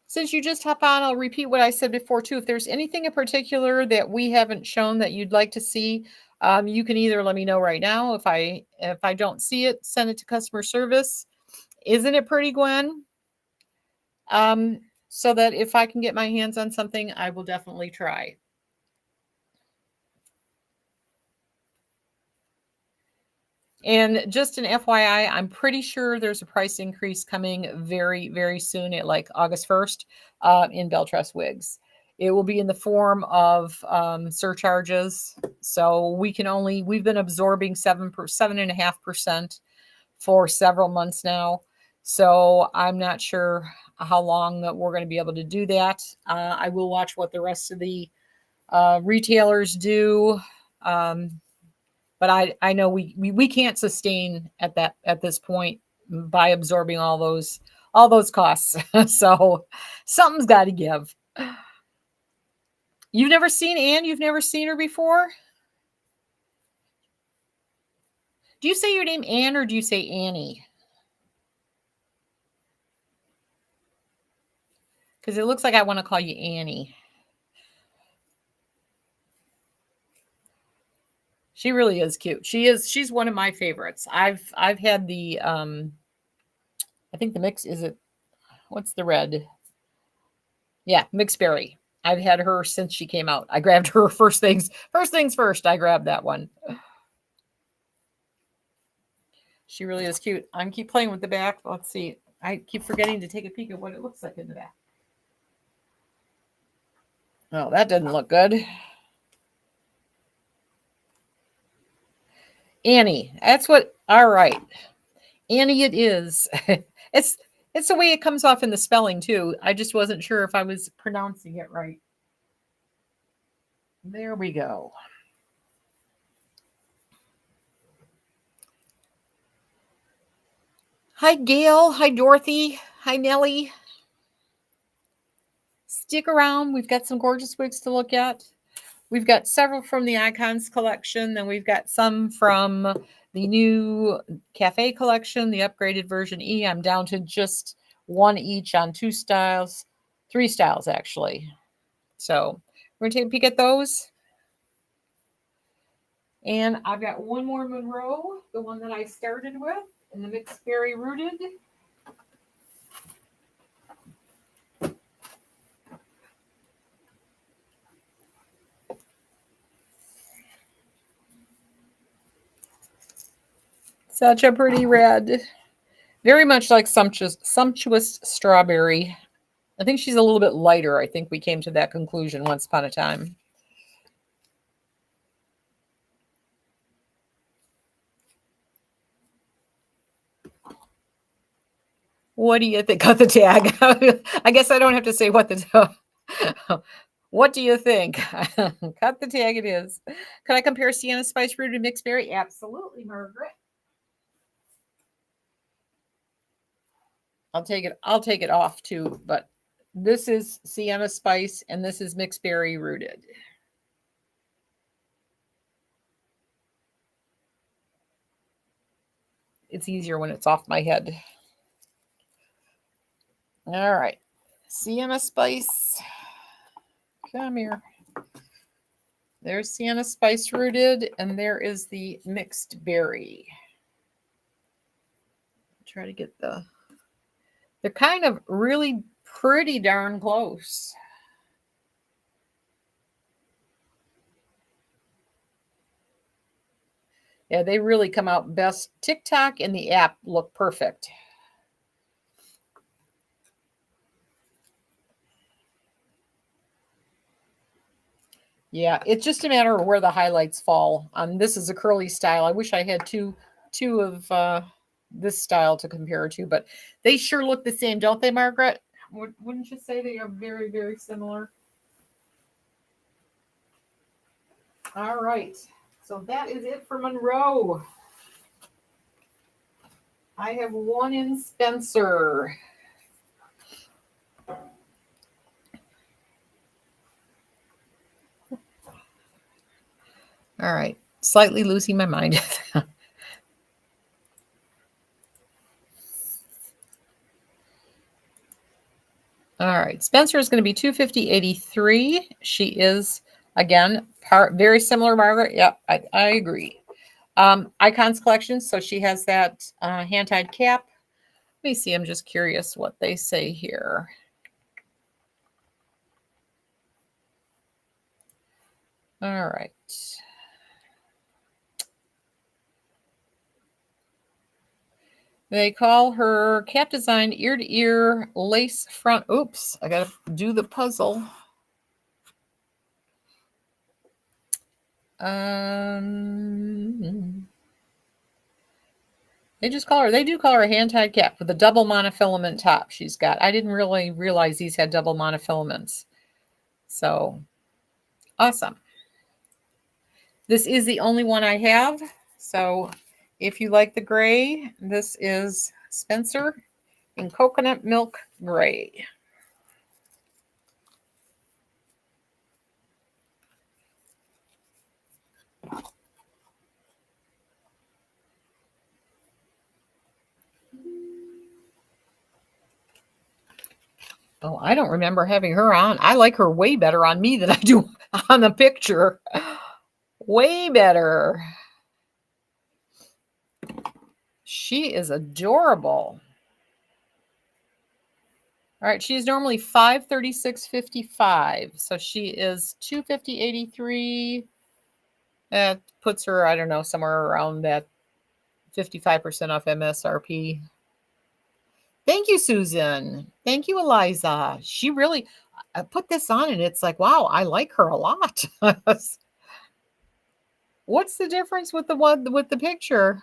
Since you just hop on, I'll repeat what I said before too. If there's anything in particular that we haven't shown that you'd like to see, you can either let me know right now. If I don't see it, send it to customer service. Isn't it pretty, Gwen? So that if I can get my hands on something, I will definitely try. And just an FYI, I'm pretty sure there's a price increase coming very, very soon at like August 1st in Beltress wigs. It will be in the form of surcharges. So we've been absorbing 7.5% for several months now. So I'm not sure how long that we're going to be able to do that. I will watch what the rest of the retailers do. But I know we can't sustain at this point by absorbing all those costs. So something's got to give. You've never seen Anne? You've never seen her before? Do you say your name Anne or do you say Annie? Because it looks like I want to call you Annie. She really is cute. She's one of my favorites. I've had the I think the mix is it what's the red? Yeah, mixed berry. I've had her since she came out. I grabbed her first things first. I grabbed that one. She really is cute. I'm keep playing with the back. Let's see. I keep forgetting to take a peek at what it looks like in the back. Oh, that didn't look good. Annie. That's what. All right, Annie. It is. it's it's the way it comes off in the spelling too. I just wasn't sure if I was pronouncing it right. There we go. Hi, Gail. Hi, Dorothy. Hi, Nellie. Stick around. We've got some gorgeous wigs to look at. We've got several from the Icons collection. Then we've got some from the new Cafe collection, the upgraded version E. I'm down to just one each on three styles actually. So we're going to take a peek at those. And I've got one more Monroe, the one that I started with, in the mixed berry rooted. Such a pretty red. Very much like sumptuous strawberry. I think she's a little bit lighter. I think we came to that conclusion once upon a time. What do you think? Cut the tag. I guess I don't have to say what the. What do you think? Cut the tag. It is. Can I compare Sienna Spice Rooted Mixed Berry? Absolutely, Margaret. I'll take it off too. But this is Sienna Spice, and this is Mixed Berry Rooted. It's easier when it's off my head. All right. Sienna Spice. Come here. There's Sienna Spice Rooted, and there is the Mixed Berry. Try to get they're kind of really pretty darn close. Yeah, they really come out best. TikTok and the app look perfect. Yeah, it's just a matter of where the highlights fall. This is a curly style. I wish I had two of this style to compare to, but they sure look the same, don't they, Margaret? Wouldn't you say they are very, very similar? All right. So that is it for Monroe. I have one in Spencer. All right. Slightly losing my mind. All right. Spencer is going to be 250.83. She is, again, very similar, Margaret. Yep, I agree. Icons collection. So she has that hand-tied cap. Let me see. I'm just curious what they say here. All right. They call her Cat Design Ear to Ear Lace Front. Oops, I gotta do the puzzle. They do call her a hand-tied cat with a double monofilament top she's got. I didn't really realize these had double monofilaments. So, awesome. This is the only one I have. So, if you like the gray, this is Spencer in Coconut Milk Gray. Oh, I don't remember having her on. I like her way better on me than I do on the picture. Way better. She is adorable. All right, she's normally $536.55. So she is $250.83. That puts her, I don't know, somewhere around that 55% off MSRP. Thank you, Susan. Thank you, Eliza. She really put this on and it's like, wow, I like her a lot. What's the difference with the one with the picture?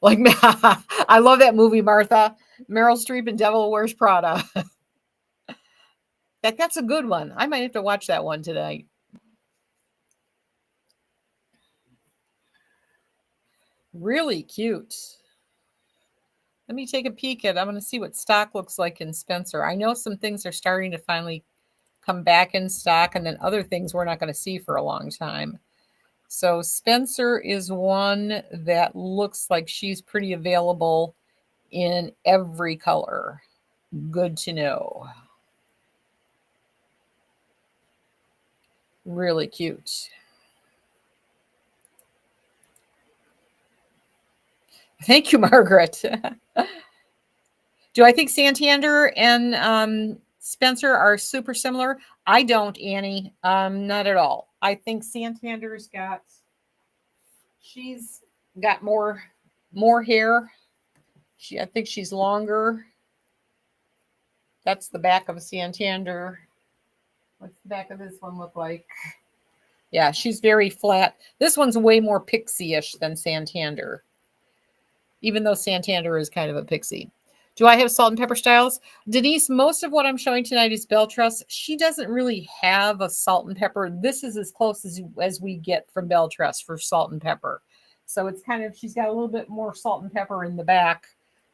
Like, I love that movie, Martha. Meryl Streep and Devil Wears Prada. That's a good one. I might have to watch that one tonight. Really cute. Let me take a peek at. I'm going to see what stock looks like in Spencer. I know some things are starting to finally come back in stock, and then other things we're not going to see for a long time. So Spencer is one that looks like she's pretty available in every color. Good to know. Really cute. Thank you, Margaret. Do I think Santander and Spencer are super similar? I don't, Annie. Not at all. I think Santander's she's got more hair. I think she's longer. That's the back of a Santander. What's the back of this one look like? Yeah, she's very flat. This one's way more pixie-ish than Santander, even though Santander is kind of a pixie. Do I have salt and pepper styles? Denise, most of what I'm showing tonight is Beltress. She doesn't really have a salt and pepper. This is as close as we get from Beltress for salt and pepper. So it's kind of, she's got a little bit more salt and pepper in the back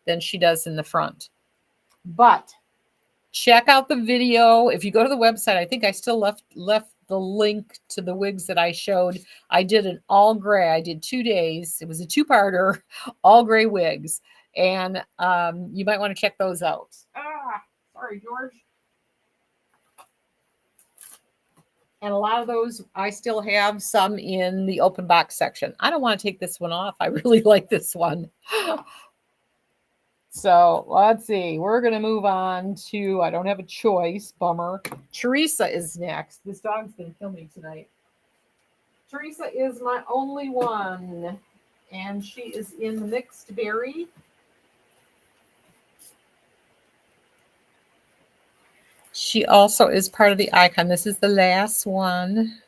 than she does in the front. But check out the video. If you go to the website, I think I still left the link to the wigs that I showed. I did an all gray. I did 2 days. It was a two-parter, all gray wigs. And you might want to check those out. Sorry, George. And a lot of those, I still have some in the open box section. I don't want to take this one off. I really like this one. So let's see. We're going to move on to, I don't have a choice. Bummer. Teresa is next. This dog's going to kill me tonight. Teresa is my only one. And she is in the mixed berry. She also is part of the icon. This is the last one.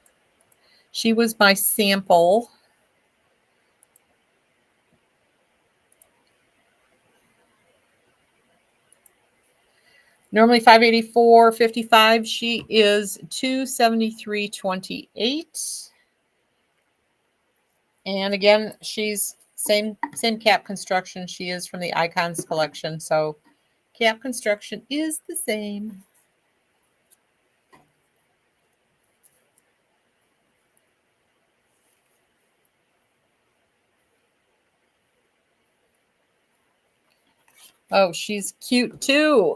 She was my sample. Normally $584.55. She is $273.28. And again, she's same cap construction. She is from the Icons collection. So cap construction is the same. Oh, she's cute too.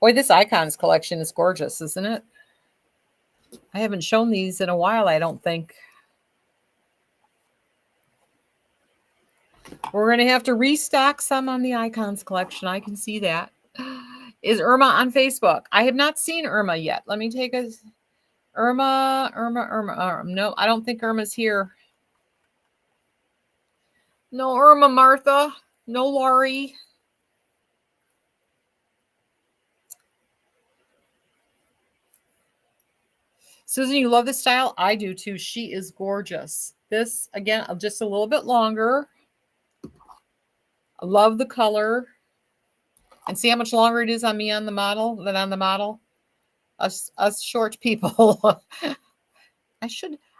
Boy, this Icons collection is gorgeous, isn't it? I haven't shown these in a while, I don't think. We're going to have to restock some on the Icons collection. I can see that. Is Irma on Facebook? I have not seen Irma yet. Let me take a... Irma. No, I don't think Irma's here. No Irma Martha. No Laurie. Susan, you love this style? I do too. She is gorgeous. This, again, just a little bit longer. I love the color. And see how much longer it is on me on the model than on the model? Us short people. I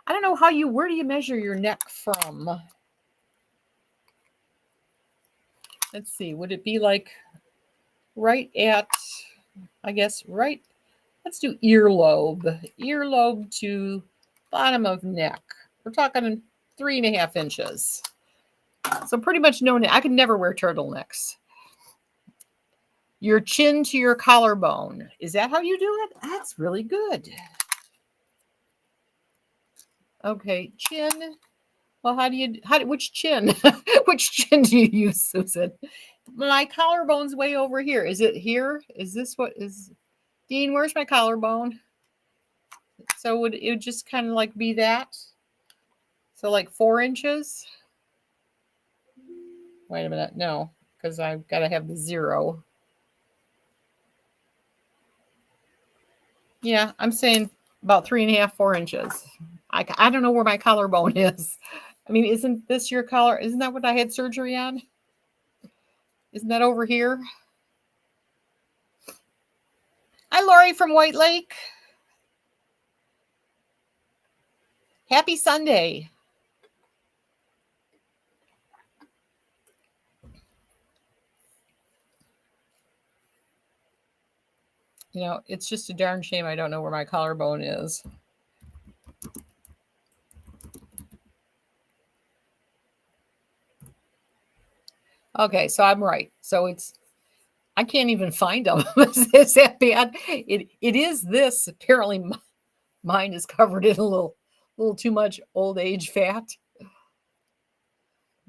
don't know where do you measure your neck from? Let's see, would it be like right at, I guess, right? Let's do earlobe. Earlobe to bottom of neck. We're talking 3.5 inches. So pretty much no neck. I could never wear turtlenecks. Your chin to your collarbone. Is that how you do it? That's really good. Okay, chin. Well, which chin? Which chin do you use, Susan? My collarbone's way over here. Is it here? Is this what is, Dean, where's my collarbone? So it would just kind of like be that? So like 4 inches? Wait a minute. No, because I've got to have the 0. Yeah, I'm saying about 3.5, 4 inches. I don't know where my collarbone is. I mean, isn't this your collar? Isn't that what I had surgery on? Isn't that over here? Hi, Lori from White Lake. Happy Sunday. You know, it's just a darn shame I don't know where my collarbone is. Okay, so I'm right. So I can't even find them. Is that bad? It is this. Apparently, mine is covered in a little too much old age fat.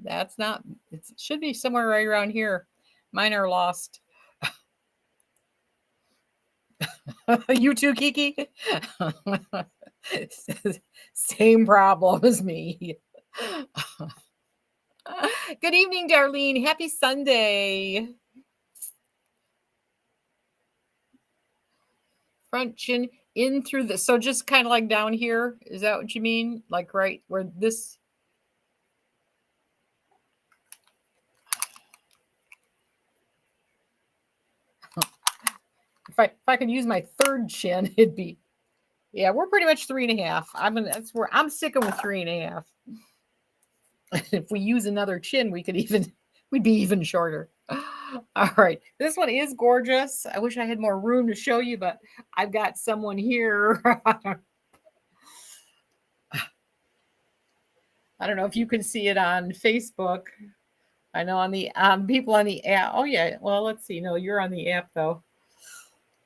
That's not. It should be somewhere right around here. Mine are lost. You too, Kiki. Same problem as me. Good evening, Darlene. Happy Sunday. Front chin in through the, so just kind of like down here. Is that what you mean? Like right where this? If I could use my third chin, it'd be, yeah, we're pretty much 3.5. That's where I'm sticking with 3.5. If we use another chin, we'd be even shorter. All right. This one is gorgeous. I wish I had more room to show you, but I've got someone here. I don't know if you can see it on Facebook. I know on the people on the app. Oh yeah. Well, let's see. No, you're on the app though.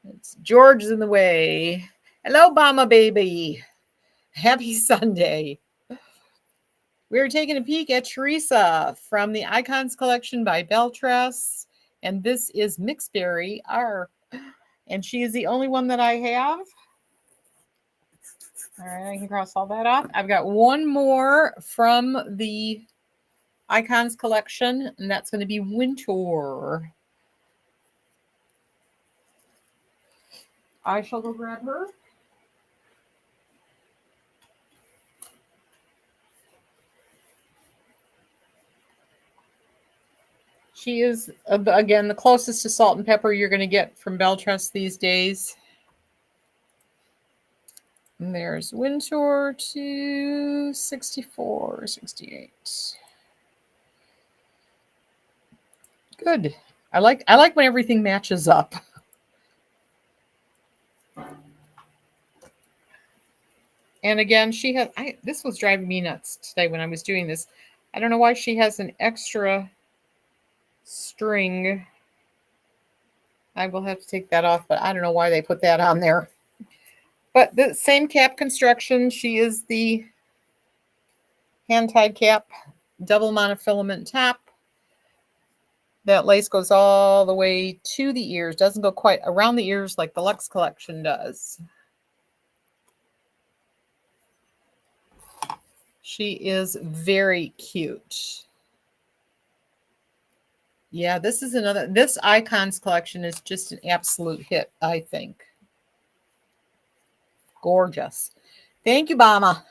It's George is in the way. Hello, Obama baby. Happy Sunday. We're taking a peek at Teresa from the Icons collection by Beltress. And this is Mixberry R. And she is the only one that I have. All right, I can cross all that off. I've got one more from the Icons collection, and that's going to be Winter. I shall go grab her. She is, again, the closest to Salt and Pepper you're going to get from Beltress these days. And there's Winter 264, 68. Good. I like when everything matches up. And again, she has, this was driving me nuts today when I was doing this. I don't know why she has an extra string. I will have to take that off, but I don't know why they put that on there. But the same cap construction. She is the hand-tied cap, double monofilament top. That lace goes all the way to the ears. Doesn't go quite around the ears like the Luxe collection does. She is very cute. Yeah, this is another, this Icons collection is just an absolute hit, I think. Gorgeous. Thank you, Mama.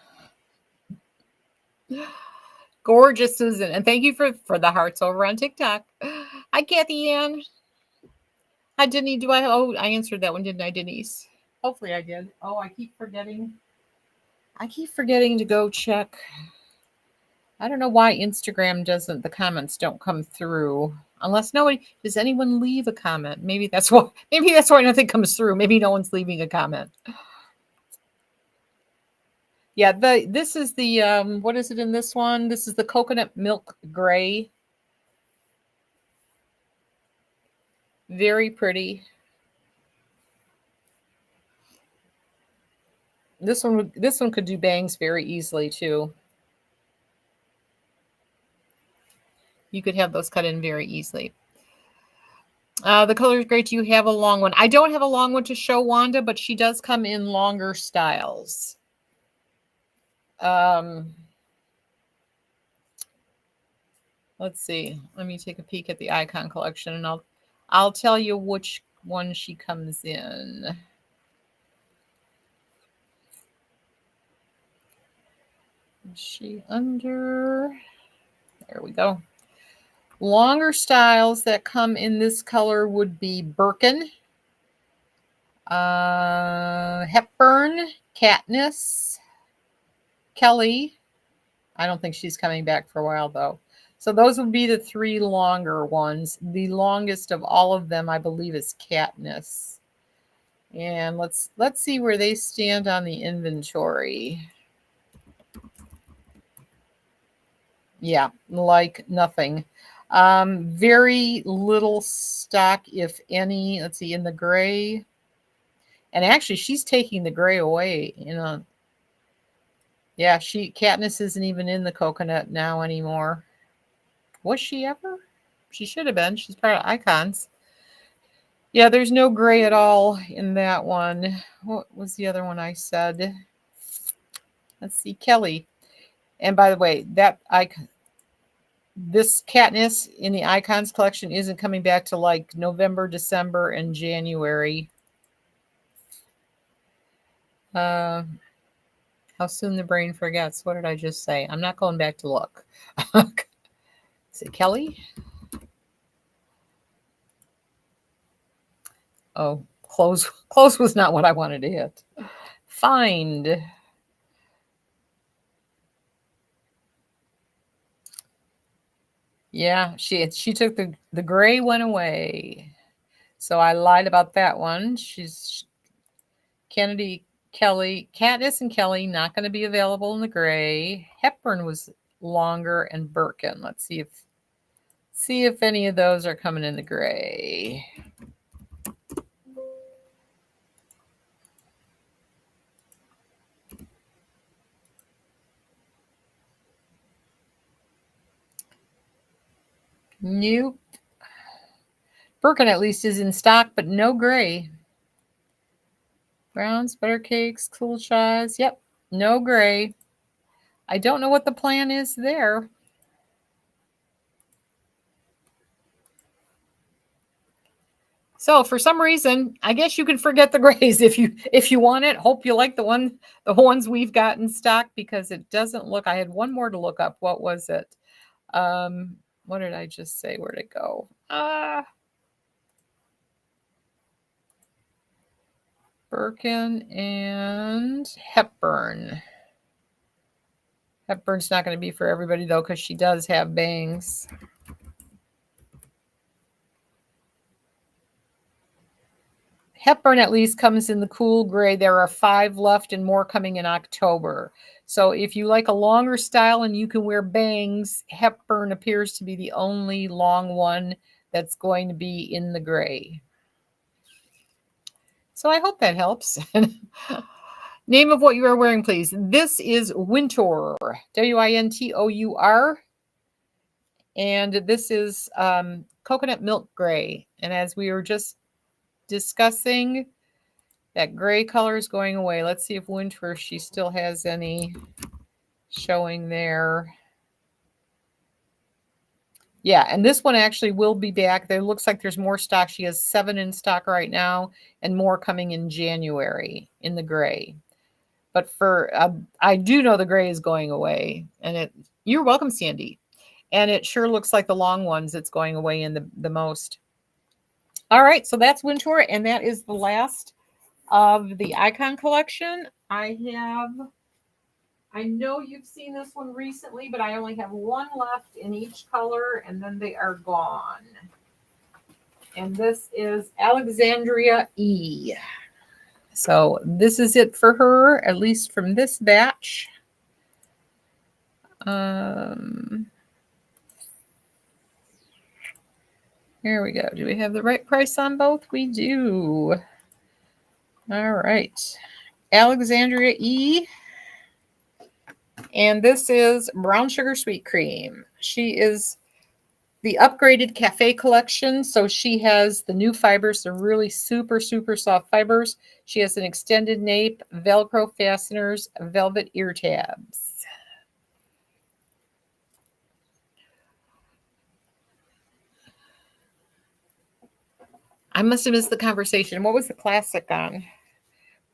Gorgeous, Susan. And thank you for the hearts over on TikTok. Hi, Kathy Ann. Hi, Denise. I answered that one, didn't I, Denise? Hopefully I did. Oh, I keep forgetting. I keep forgetting to go check. I don't know why Instagram doesn't, the comments don't come through. Unless does anyone leave a comment? Maybe that's why nothing comes through. Maybe no one's leaving a comment. Yeah, this is the what is it in this one? This is the coconut milk gray. Very pretty. This one could do bangs very easily too. You could have those cut in very easily. The color is great. You have a long one. I don't have a long one to show Wanda, but she does come in longer styles. Let's see. Let me take a peek at the icon collection, and I'll tell you which one she comes in. Is she under? There we go. Longer styles that come in this color would be Birkin, Hepburn, Katniss, Kelly. I don't think she's coming back for a while though. So those would be the three longer ones. The longest of all of them, I believe, is Katniss. And let's see where they stand on the inventory. Yeah, like nothing. Very little stock, if any. Let's see, in the gray. And actually, she's taking the gray away. Yeah, Katniss isn't even in the coconut now anymore. Was she ever? She should have been. She's part of Icons. Yeah, there's no gray at all in that one. What was the other one I said? Let's see, Kelly. And by the way, this Katniss in the Icons collection isn't coming back to like November, December, and January. How soon the brain forgets. What did I just say? I'm not going back to look. Is it Kelly? Oh, close was not what I wanted to hit. Find. Yeah, she took the gray one away. So I lied about that one. She's Kennedy, Kelly, Katniss and Kelly not going to be available in the gray. Hepburn was longer, and Birkin. Let's see if any of those are coming in the gray. Nope. Birkin at least is in stock, but no gray. Browns, butter cakes, cool chais. Yep, no gray. I don't know what the plan is there. So for some reason, I guess you can forget the grays if you want it. Hope you like the ones we've got in stock, because it doesn't look. I had one more to look up. What was it? What did I just say? Where'd it go? Birkin and Hepburn. Hepburn's not going to be for everybody though, because she does have bangs. Hepburn at least comes in the cool gray. There are 5 left and more coming in October. So if you like a longer style and you can wear bangs, Hepburn appears to be the only long one that's going to be in the gray. So I hope that helps. Name of what you are wearing, please. This is Wintour, Wintour. And this is coconut milk gray. And as we were just discussing, that gray color is going away. Let's see if Wintour, she still has any showing there. Yeah, and this one actually will be back. There looks like there's more stock. She has 7 in stock right now and more coming in January in the gray. But for I do know the gray is going away, and it. You're welcome, Sandy. And it sure looks like the long ones. It's going away in the most. All right, so that's Wintour, and that is the last of the Icon collection. I know you've seen this one recently, but I only have one left in each color, and then they are gone. And this is Alexandria E. So this is it for her, at least from this batch. Here we go. Do we have the right price on both? We do. All right. Alexandria E. And this is Brown Sugar Sweet Cream. She is the upgraded cafe collection. So she has the new fibers. They're really super, super soft fibers. She has an extended nape, Velcro fasteners, velvet ear tabs. I must have missed the conversation. What was the classic on?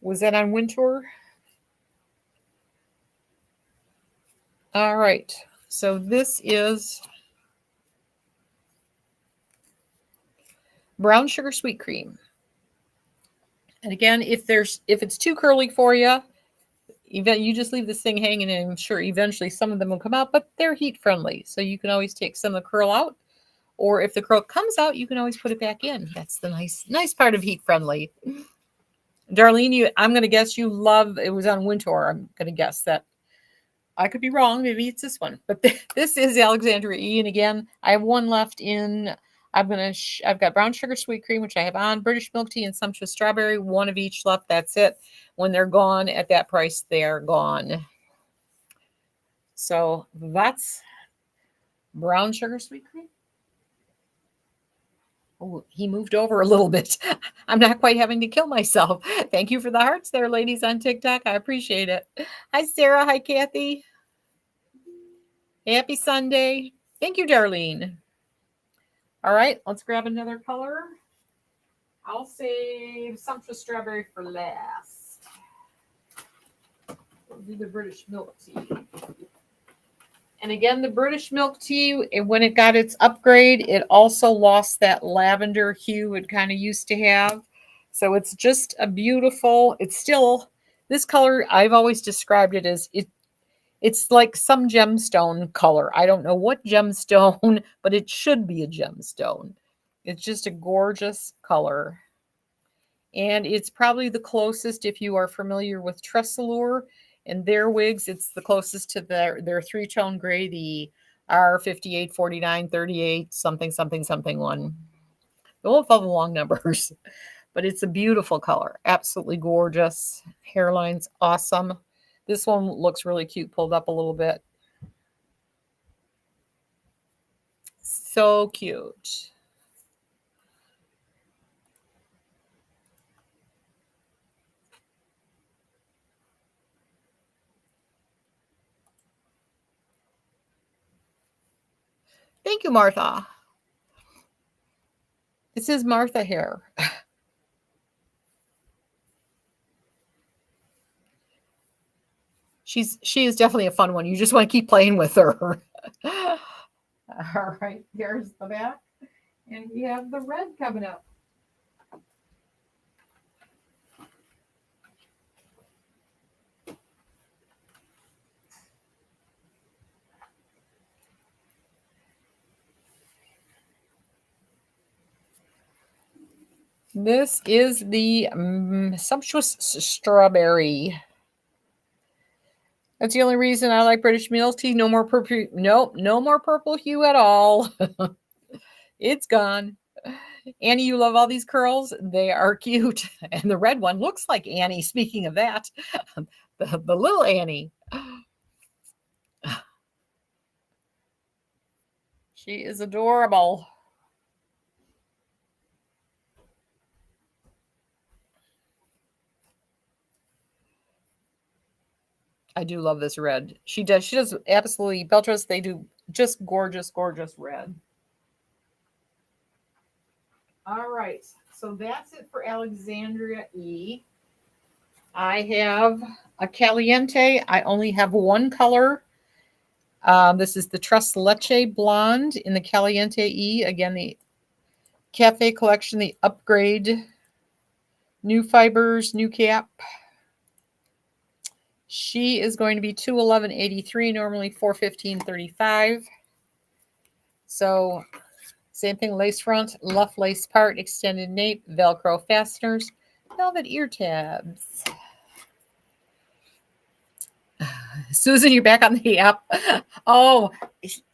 Was that on Wintour? All right. So this is Brown Sugar Sweet Cream. And again, if it's too curly for you, you just leave this thing hanging, and I'm sure eventually some of them will come out, but they're heat friendly. So you can always take some of the curl out, or if the curl comes out, you can always put it back in. That's the nice part of heat friendly. Darlene, I'm going to guess you love, it was on Wintour. I'm going to guess that. I could be wrong. Maybe it's this one, but this is Alexandria E. And again, I have one left in. I've got Brown Sugar Sweet Cream, which I have on, British Milk Tea, and Sumptuous Strawberry. One of each left. That's it. When they're gone at that price, they're gone. So that's Brown Sugar Sweet Cream. Oh, he moved over a little bit. I'm not quite having to kill myself. Thank you for the hearts there, ladies on TikTok. I appreciate it. Hi, Sarah. Hi, Kathy. Happy Sunday. Thank you, Darlene. All right, let's grab another color. I'll save Sumptuous Strawberry for last. We'll do the British Milk Tea. And again, the British Milk Tea, when it got its upgrade, it also lost that lavender hue it kind of used to have. So it's just a beautiful, it's still, this color, I've always described it as, it's like some gemstone color. I don't know what gemstone, but it should be a gemstone. It's just a gorgeous color. And it's probably the closest, if you are familiar with Tressalure and their wigs, it's the closest to their three-tone gray, the R58, 49, 38, something, something, something one. They won't follow the long numbers, but it's a beautiful color. Absolutely gorgeous. Hairline's awesome. This one looks really cute, pulled up a little bit. So cute. Thank you, Martha. This is Martha hair. She is definitely a fun one. You just want to keep playing with her. All right, here's the back. And we have the red coming up. This is the Sumptuous Strawberry. That's the only reason I like British Milk Tea. No more purple. Nope, no more purple hue at all. It's gone. Annie, you love all these curls. They are cute. And the red one looks like Annie. Speaking of that, the little Annie. She is adorable. I do love this red. She does absolutely, Beltras, they do just gorgeous, gorgeous red. All right. So that's it for Alexandria E. I have a Caliente. I only have one color. This is the Tres Leche Blonde in the Caliente E. Again, the Cafe Collection, the upgrade, new fibers, new cap. She is going to be 211.83, normally 415.35. So same thing, lace front, luff lace part, extended nape, Velcro fasteners, velvet ear tabs. Susan, you're back on the app. Oh,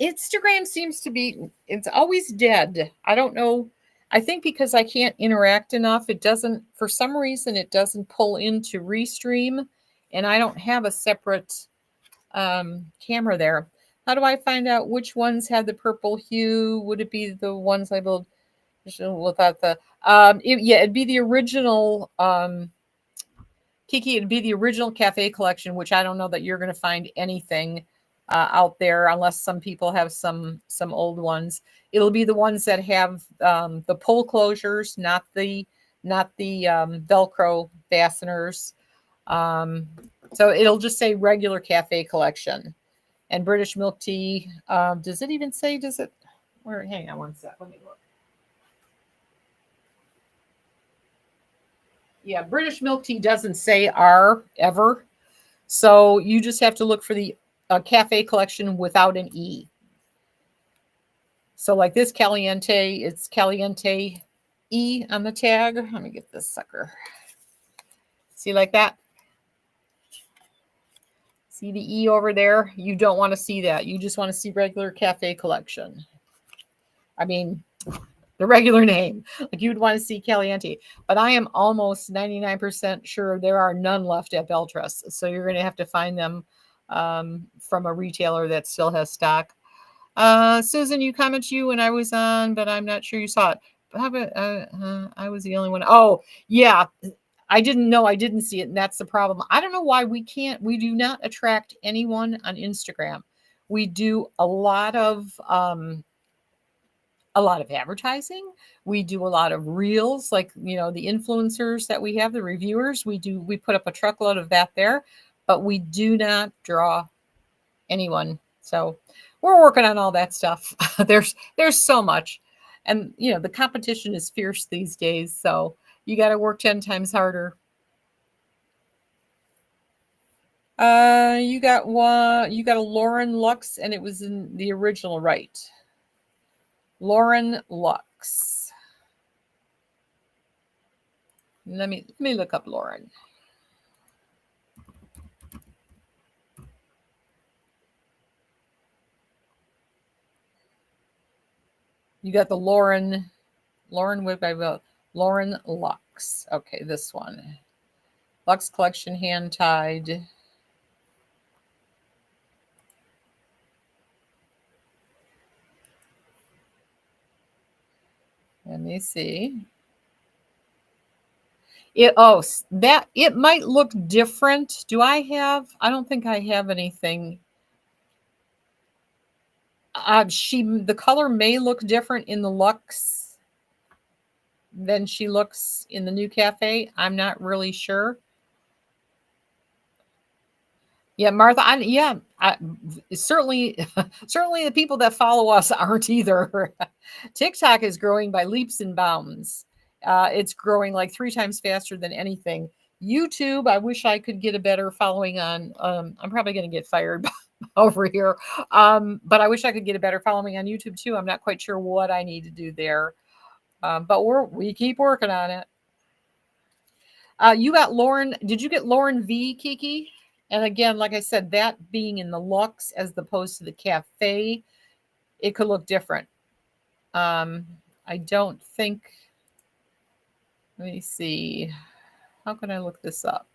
Instagram seems to be, it's always dead. I don't know. I think because I can't interact enough, it doesn't, for some reason, it doesn't pull into Restream, and I don't have a separate camera there. How do I find out which ones had the purple hue? Would it be the ones labeled without the, yeah, it'd be the original, Kiki, it'd be the original Cafe Collection, which I don't know that you're going to find anything out there unless some people have some old ones. It'll be the ones that have the pull closures, not the Velcro fasteners. So it'll just say regular Cafe Collection. And British milk tea. Does it even say? Does it? Where? Hang on one sec. Let me look. Yeah, British milk tea doesn't say R ever. So you just have to look for the Cafe Collection without an E. So like this Caliente, it's Caliente E on the tag. Let me get this sucker. See like that? See the E over there? You don't want to see that. You just want to see regular Cafe Collection. I mean, the regular name. Like you'd want to see Caliente. But I am almost 99% sure there are none left at Beltrus. So you're going to have to find them from a retailer that still has stock. Susan, you commented you when I was on, but I'm not sure you saw it. How about, I was the only one. Oh, yeah. I didn't know. I didn't see it. And that's the problem. I don't know why we do not attract anyone on Instagram. We do a lot of advertising. We do a lot of reels, like, the influencers that we have, the reviewers. We put up a truckload of that there, but we do not draw anyone. So we're working on all that stuff. there's so much. And the competition is fierce these days. So you got to work 10 times harder. You got a Lauren Lux, and it was in the original, right? Lauren Lux. Let me look up Lauren. You got the Lauren with Lauren Lux. Okay, this one. Lux Collection hand tied. Let me see. It might look different. I don't think I have anything. The color may look different in the Lux than she looks in the new Cafe. I'm not really sure. Yeah, Martha. Certainly the people that follow us aren't either. TikTok is growing by leaps and bounds. It's growing like 3 times faster than anything. YouTube, I wish I could get a better following on. I'm probably going to get fired over here. But I wish I could get a better following on YouTube too. I'm not quite sure what I need to do there. But we keep working on it. You got Lauren. Did you get Lauren V, Kiki? And again, like I said, that being in the Lux as opposed to the Cafe, it could look different. I don't think. Let me see. How can I look this up?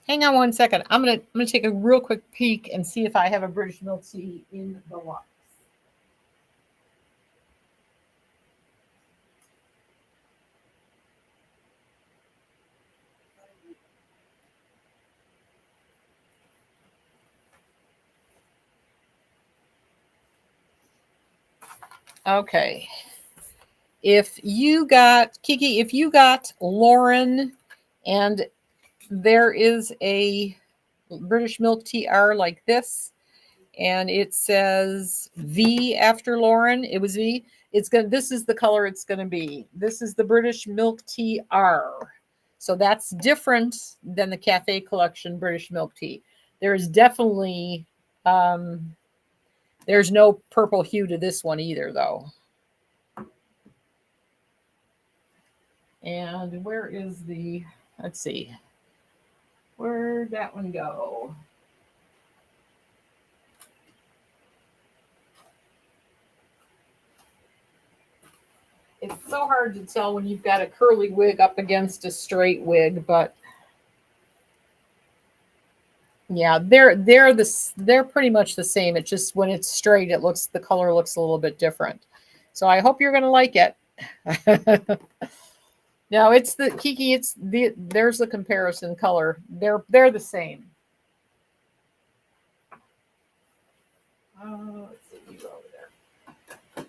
Hang on one second. I'm gonna take a real quick peek and see if I have a British milk tea in the Lux. Okay. If you got, Kiki, if you got Lauren, and there is a British milk TR like this, and it says V after Lauren, it was V. It's gonna, this is the color it's gonna be. This is the British milk TR. So that's different than the Cafe Collection British milk tea. There is definitely there's no purple hue to this one either, though. And where is the, let's see, where'd that one go? It's so hard to tell when you've got a curly wig up against a straight wig, but yeah, they're pretty much the same. It's just when it's straight, it looks, the color looks a little bit different. So I hope you're gonna like it. No, it's the Kiki. It's the, there's the comparison color. They're the same. Let's see, you go over there.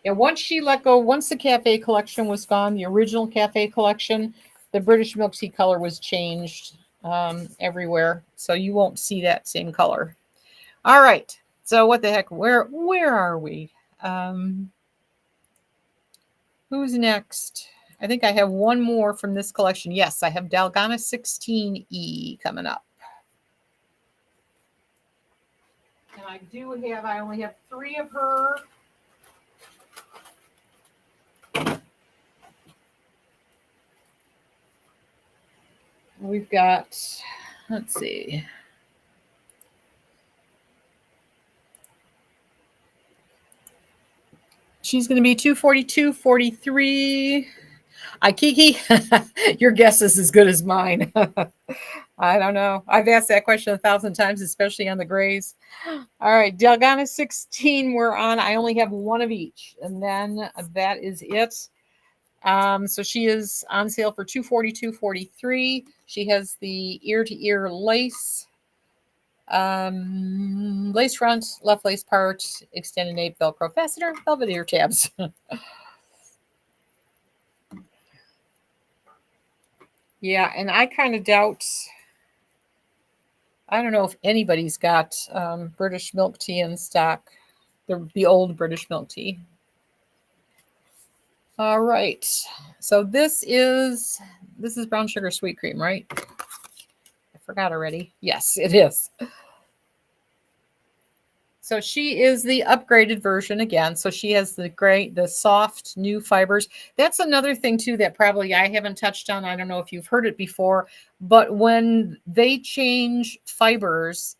Yeah, once she let go, once the Cafe Collection was gone, the original Cafe Collection, the British milk tea color was changed everywhere, so you won't see that same color. All right. So what the heck? Where are we? Who's next? I think I have one more from this collection. Yes, I have Dalgona 16E coming up. And I do have, I only have 3 of her. We've got, let's see. She's going to be 242.43. Kiki, your guess is as good as mine. I don't know. I've asked that question 1,000 times, especially on the grays. All right, Dalgona 16 we're on. I only have one of each, and then that is it. So she is on sale for $242.43. She has the ear-to-ear lace, lace front, left lace part, extended nape, Velcro fastener, velvet ear tabs. Yeah, and I kind of doubt. I don't know if anybody's got British milk tea in stock. The old British milk tea. All right. So this is brown sugar sweet cream, right? I forgot already. Yes, it is. So she is the upgraded version again. So she has the soft new fibers. That's another thing too that probably I haven't touched on. I don't know if you've heard it before, but when they change fibers,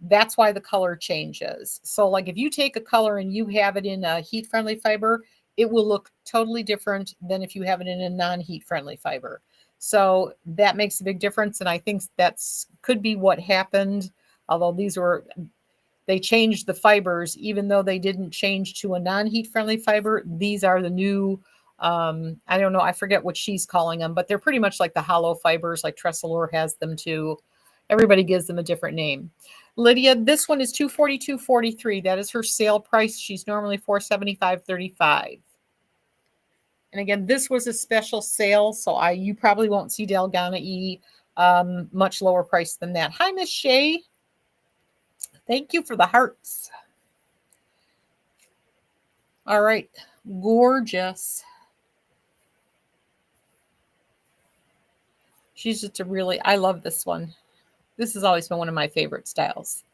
that's why the color changes. So like if you take a color and you have it in a heat friendly fiber, it will look totally different than if you have it in a non-heat friendly fiber. So that makes a big difference. And I think that's could be what happened. Although they changed the fibers, even though they didn't change to a non-heat friendly fiber. These are the new, I don't know, I forget what she's calling them, but they're pretty much like the hollow fibers, like Tressalure has them too. Everybody gives them a different name. Lydia, this one is $242.43. That is her sale price. She's normally $475.35. And again, this was a special sale, so you probably won't see Dalgona E much lower price than that. Hi, Miss Shay. Thank you for the hearts. All right, gorgeous. She's just I love this one. This has always been one of my favorite styles.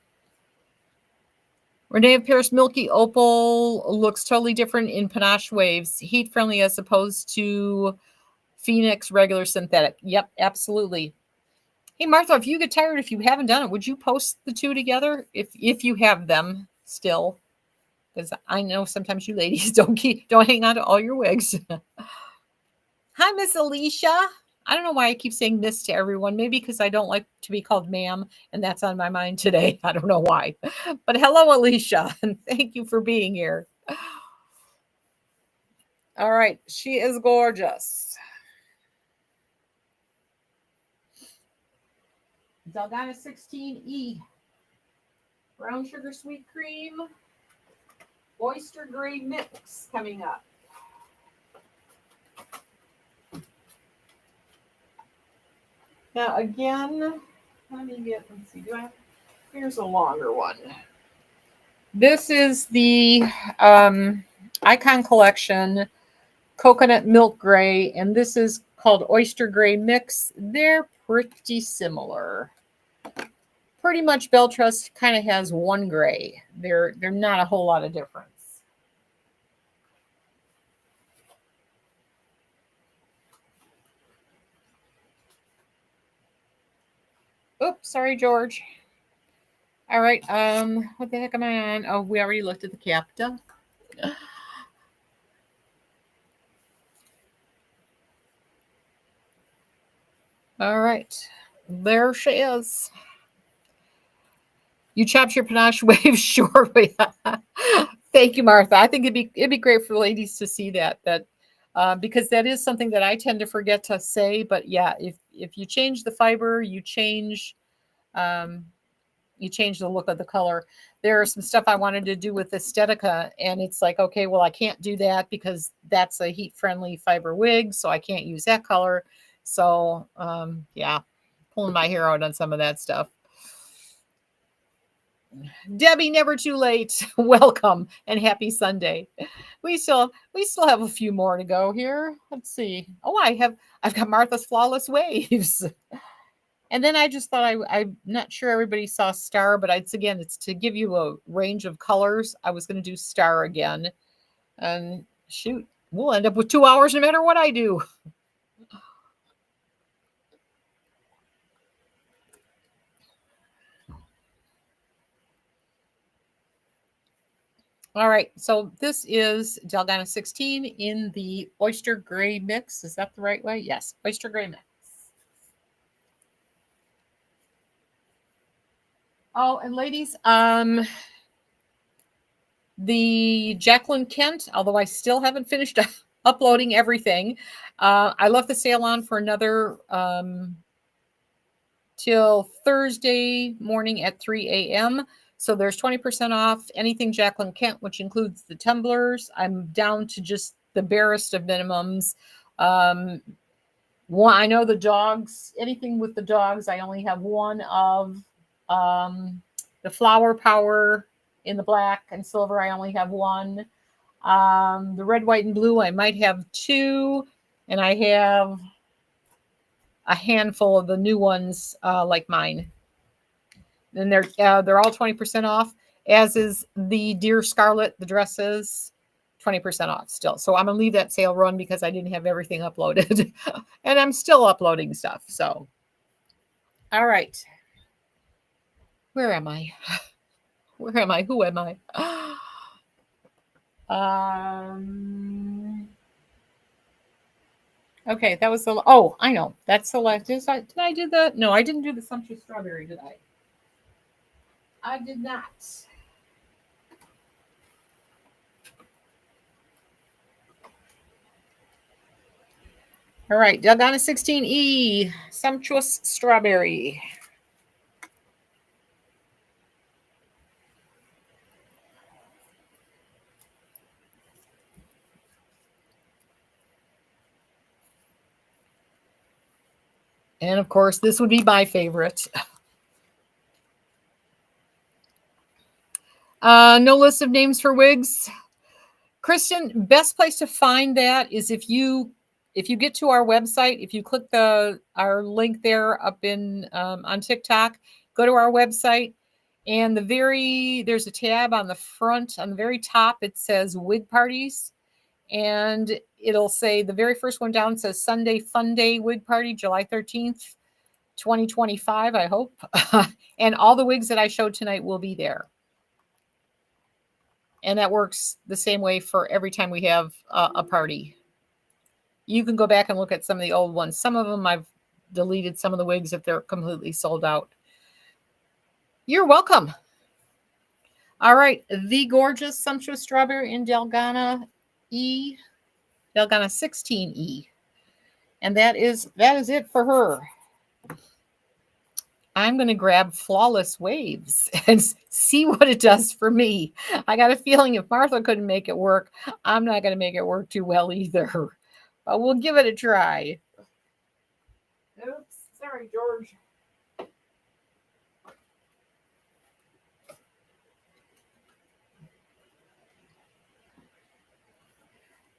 Renee of Paris Milky Opal looks totally different in Panache Waves. Heat friendly as opposed to Phoenix regular synthetic. Yep, absolutely. Hey, Martha, if you get tired, if you haven't done it, would you post the two together if you have them still? Because I know sometimes you ladies don't hang on to all your wigs. Hi, Miss Alicia. I don't know why I keep saying Miss to everyone. Maybe because I don't like to be called ma'am, and that's on my mind today. I don't know why. But hello, Alicia, and thank you for being here. All right, she is gorgeous. Dalgona 16E. Brown sugar sweet cream. oyster gray mix coming up. Now again, let's see, here's a longer one. This is the Icon Collection Coconut Milk Gray, and this is called Oyster Gray Mix. They're pretty similar. Pretty much Belle Trust kind of has one gray. They're not a whole lot of difference. Oops, sorry, George. All right, what the heck am I on? Oh, we already looked at the capta. All right, there she is. You chopped your panache wave shortly. Thank you, Martha. I think it'd be great for the ladies to see that because that is something that I tend to forget to say. But yeah, if you change the fiber, you change the look of the color. There are some stuff I wanted to do with Aesthetica, and it's like, okay, well, I can't do that because that's a heat-friendly fiber wig, so I can't use that color. So yeah, pulling my hair out on some of that stuff. Debbie, never too late. Welcome and happy Sunday. We still have a few more to go here. Let's see. Oh, I've got Martha's Flawless Waves. And then I just thought I'm not sure everybody saw Star, but it's to give you a range of colors. I was going to do Star again. And shoot, we'll end up with 2 hours no matter what I do. All right, so this is Delgana 16 in the Oyster Gray Mix. Is that the right way? Yes, Oyster Gray Mix. Oh, and ladies, the Jacqueline Kent, although I still haven't finished uploading everything, I left the sale on for another till Thursday morning at 3 a.m. So there's 20% off anything Jacqueline Kent, which includes the tumblers. I'm down to just the barest of minimums. One, I know the dogs, anything with the dogs, I only have one of. The Flower Power in the black and silver, I only have one. The red, white, and blue, I might have two. And I have a handful of the new ones like mine. And they're all 20% off, as is the Deer Scarlet, the dresses, 20% off still. So I'm gonna leave that sale run because I didn't have everything uploaded. And I'm still uploading stuff. So all right. Where am I? Where am I? Who am I? Okay, that was the. Oh, I know. That's the last. Did I do the? No, I didn't do the sumptuous strawberry, did I? I did not. All right, Delgana 16E, sumptuous strawberry. And of course, this would be my favorite. No list of names for wigs. Kristen, best place to find that is if you get to our website, if you click our link there up in on TikTok, go to our website, and there's a tab on the front on the very top. It says wig parties, and it'll say the very first one down says Sunday Funday wig party, July 13th, 2025. I hope, and all the wigs that I showed tonight will be there. And that works the same way for every time we have a party. You can go back and look at some of the old ones. Some of them I've deleted some of the wigs if they're completely sold out. You're welcome. All right. The gorgeous sumptuous strawberry in Delgana E. Delgana 16E. And that is it for her. I'm going to grab Flawless Waves and see what it does for me. I got a feeling if Martha couldn't make it work, I'm not going to make it work too well either. But we'll give it a try. Oops, sorry, George.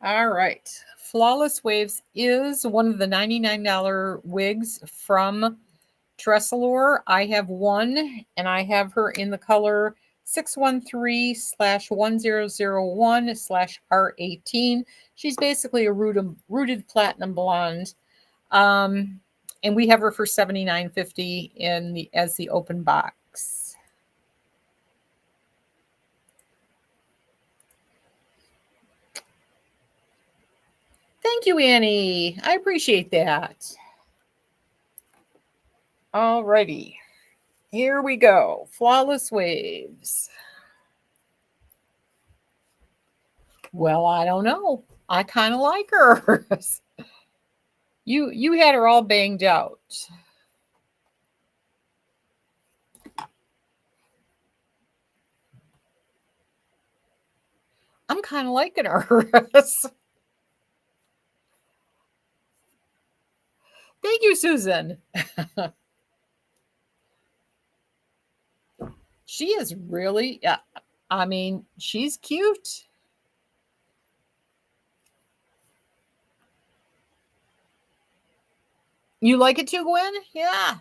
All right. Flawless Waves is one of the $99 wigs from Tressalure. I have one, and I have her in the color 613/1001/R18. She's basically a rooted platinum blonde. Um, and we have her for $79.50 as the open box. Thank you, Annie. I appreciate that. Alrighty. Here we go. Flawless Waves. Well, I don't know. I kind of like her. You had her all banged out. I'm kind of liking her. Thank you, Susan. She is really, I mean, she's cute. You like it too, Gwen? Yeah.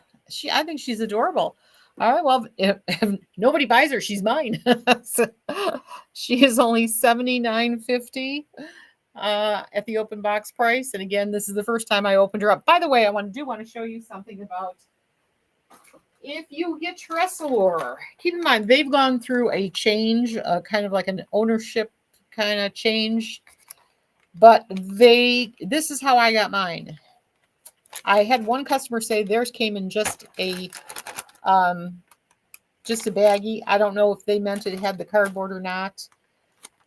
I think she's adorable. All right. Well, if nobody buys her, she's mine. So, she is only $79.50 at the open box price. And again, this is the first time I opened her up. By the way, I want to show you something about if you get Tressalure. Keep in mind, they've gone through a change, kind of like an ownership kind of change. But this is how I got mine. I had one customer say theirs came in just a baggie. I don't know if they meant it had the cardboard or not,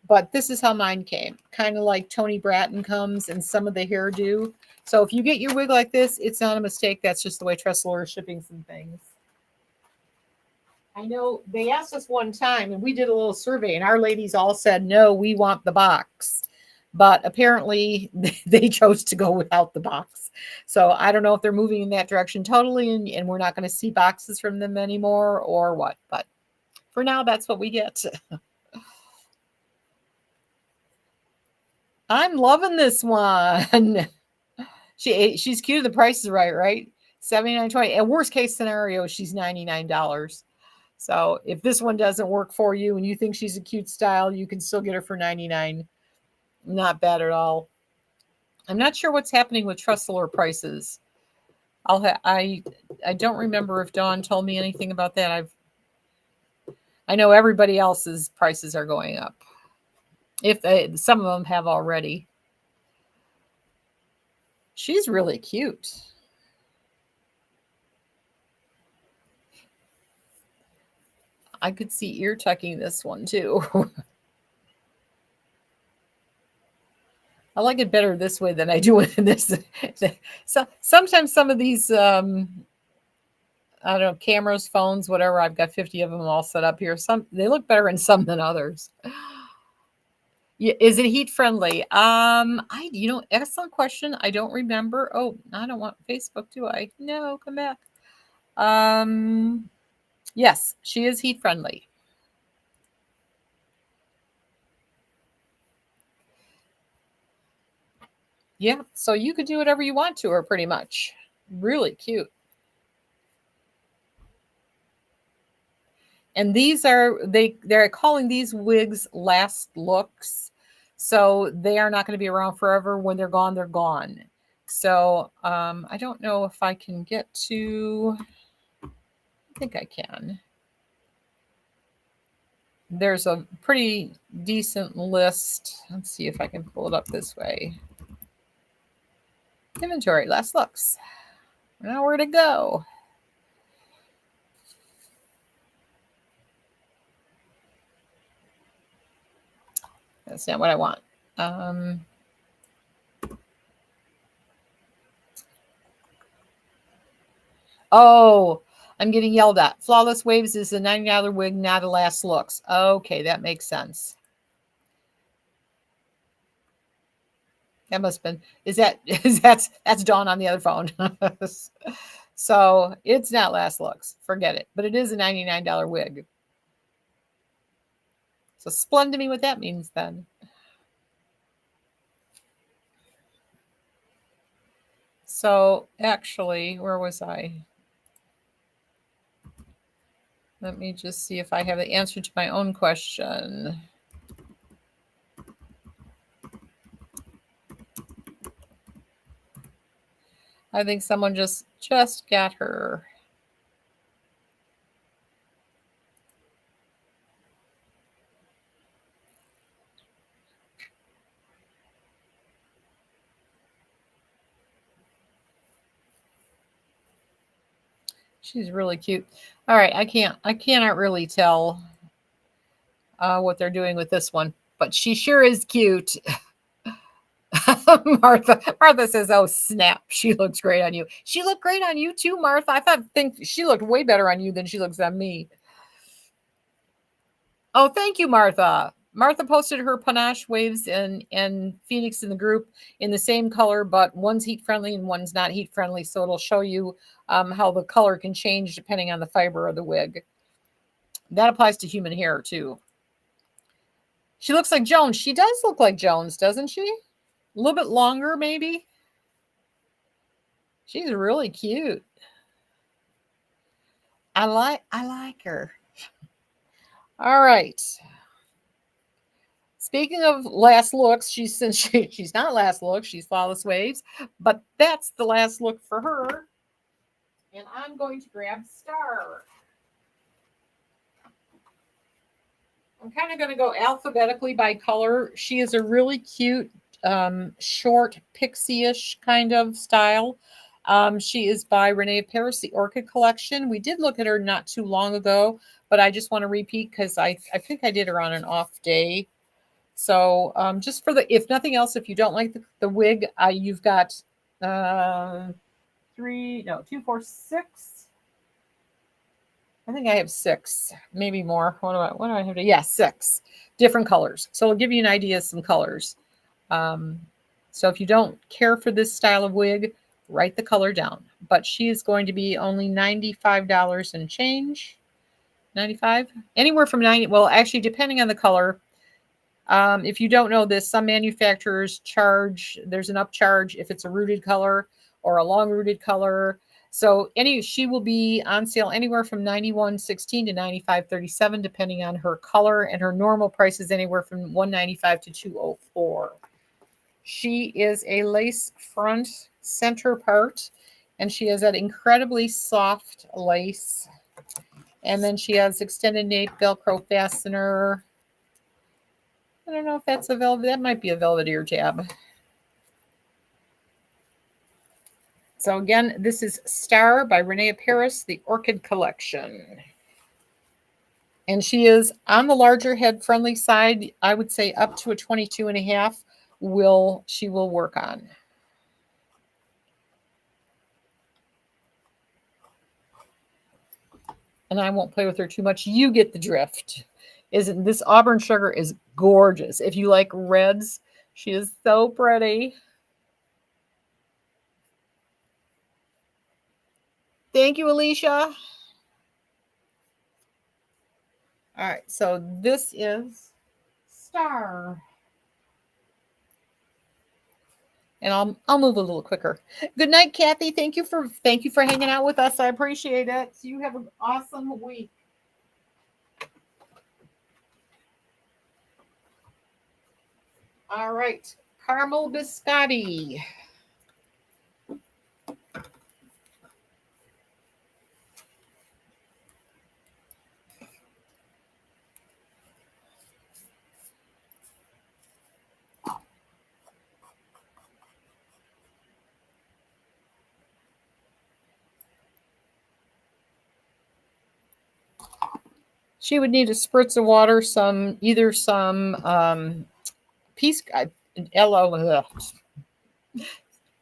but this is how mine came. Kind of like Tony Bratton comes and some of the hairdo. So if you get your wig like this, it's not a mistake. That's just the way Tressalure is shipping some things. I know they asked us one time and we did a little survey and our ladies all said, no, we want the box. But apparently they chose to go without the box. So I don't know if they're moving in that direction totally and we're not going to see boxes from them anymore or what. But for now, that's what we get. I'm loving this one. She's cute. The price is right? $79.20. And worst case scenario, she's $99. So if this one doesn't work for you and you think she's a cute style, you can still get her for $99. Not bad at all. I'm not sure what's happening with Tressalure prices. I don't remember if Dawn told me anything about that. I know everybody else's prices are going up. Some of them have already. She's really cute. I could see ear tucking this one too. I like it better this way than I do in this. So sometimes some of these, I don't know, cameras, phones, whatever. I've got 50 of them all set up here. They look better in some than others. Yeah, is it heat friendly? Excellent question. I don't remember. Oh, I don't want Facebook, do I? No, come back. Yes, she is heat friendly. Yeah, so you could do whatever you want to her pretty much. Really cute. And they're calling these wigs last looks. So they are not going to be around forever. When they're gone, they're gone. So I don't know if I can get to, I think I can. There's a pretty decent list. Let's see if I can pull it up this way. Inventory, last looks. Now where to go? That's not what I want. Oh, I'm getting yelled at. Flawless Waves is a $90 wig, not a last looks. Okay, that makes sense. That must have been, that's Dawn on the other phone. So it's not last looks. Forget it. But it is a $99 wig. So explain to me what that means then. So actually, where was I? Let me just see if I have the answer to my own question. I think someone just got her. She's really cute. All right, I cannot really tell what they're doing with this one, but she sure is cute. Martha says, "Oh snap, she looks great on you." She looked great on you too, Martha. I think she looked way better on you than she looks on me. Oh, thank you, Martha. Martha posted her panache waves and Phoenix in the group in the same color, but one's heat friendly and one's not heat friendly. So it'll show you how the color can change depending on the fiber of the wig. That applies to human hair too. She looks like Jones. She does look like Jones, doesn't she? A little bit longer, maybe. She's really cute. I like her. All right. Speaking of last looks, she's not last look, she's Flawless Waves, but that's the last look for her. And I'm going to grab Star. I'm kind of going to go alphabetically by color. She is a really cute, short, pixie-ish kind of style. She is by Renee Paris, the Orchid Collection. We did look at her not too long ago, but I just want to repeat because I think I did her on an off day. So just for if nothing else, if you don't like the wig, you've got 2, 4, 6. I think I have 6, maybe more. What do I have to? Yeah, 6 different colors. So I'll give you an idea of some colors. So if you don't care for this style of wig, write the color down. But she is going to be only $95 and change. 95? Anywhere from 90. Well, actually, depending on the color. If you don't know this, some manufacturers there's an upcharge if it's a rooted color or a long rooted color. So she will be on sale anywhere from $91.16 to $95.37, depending on her color, and her normal price is anywhere from $195 to $204. She is a lace front center part, and she has that incredibly soft lace. And then she has extended nape Velcro fastener. I don't know if that's a velvet. That might be a velvet tab. So again, this is Star by Renee Paris, the Orchid Collection. And she is on the larger head friendly side. I would say up to a 22.5 she will work on. And I won't play with her too much. You get the drift. This Auburn Sugar is gorgeous. If you like reds, she is so pretty. Thank you, Alicia. All right, so this is Star. And I'll move a little quicker. Good night, Kathy. Thank you for hanging out with us. I appreciate it. You have an awesome week. All right, Caramel Biscotti. She would need a spritz of water, some peace,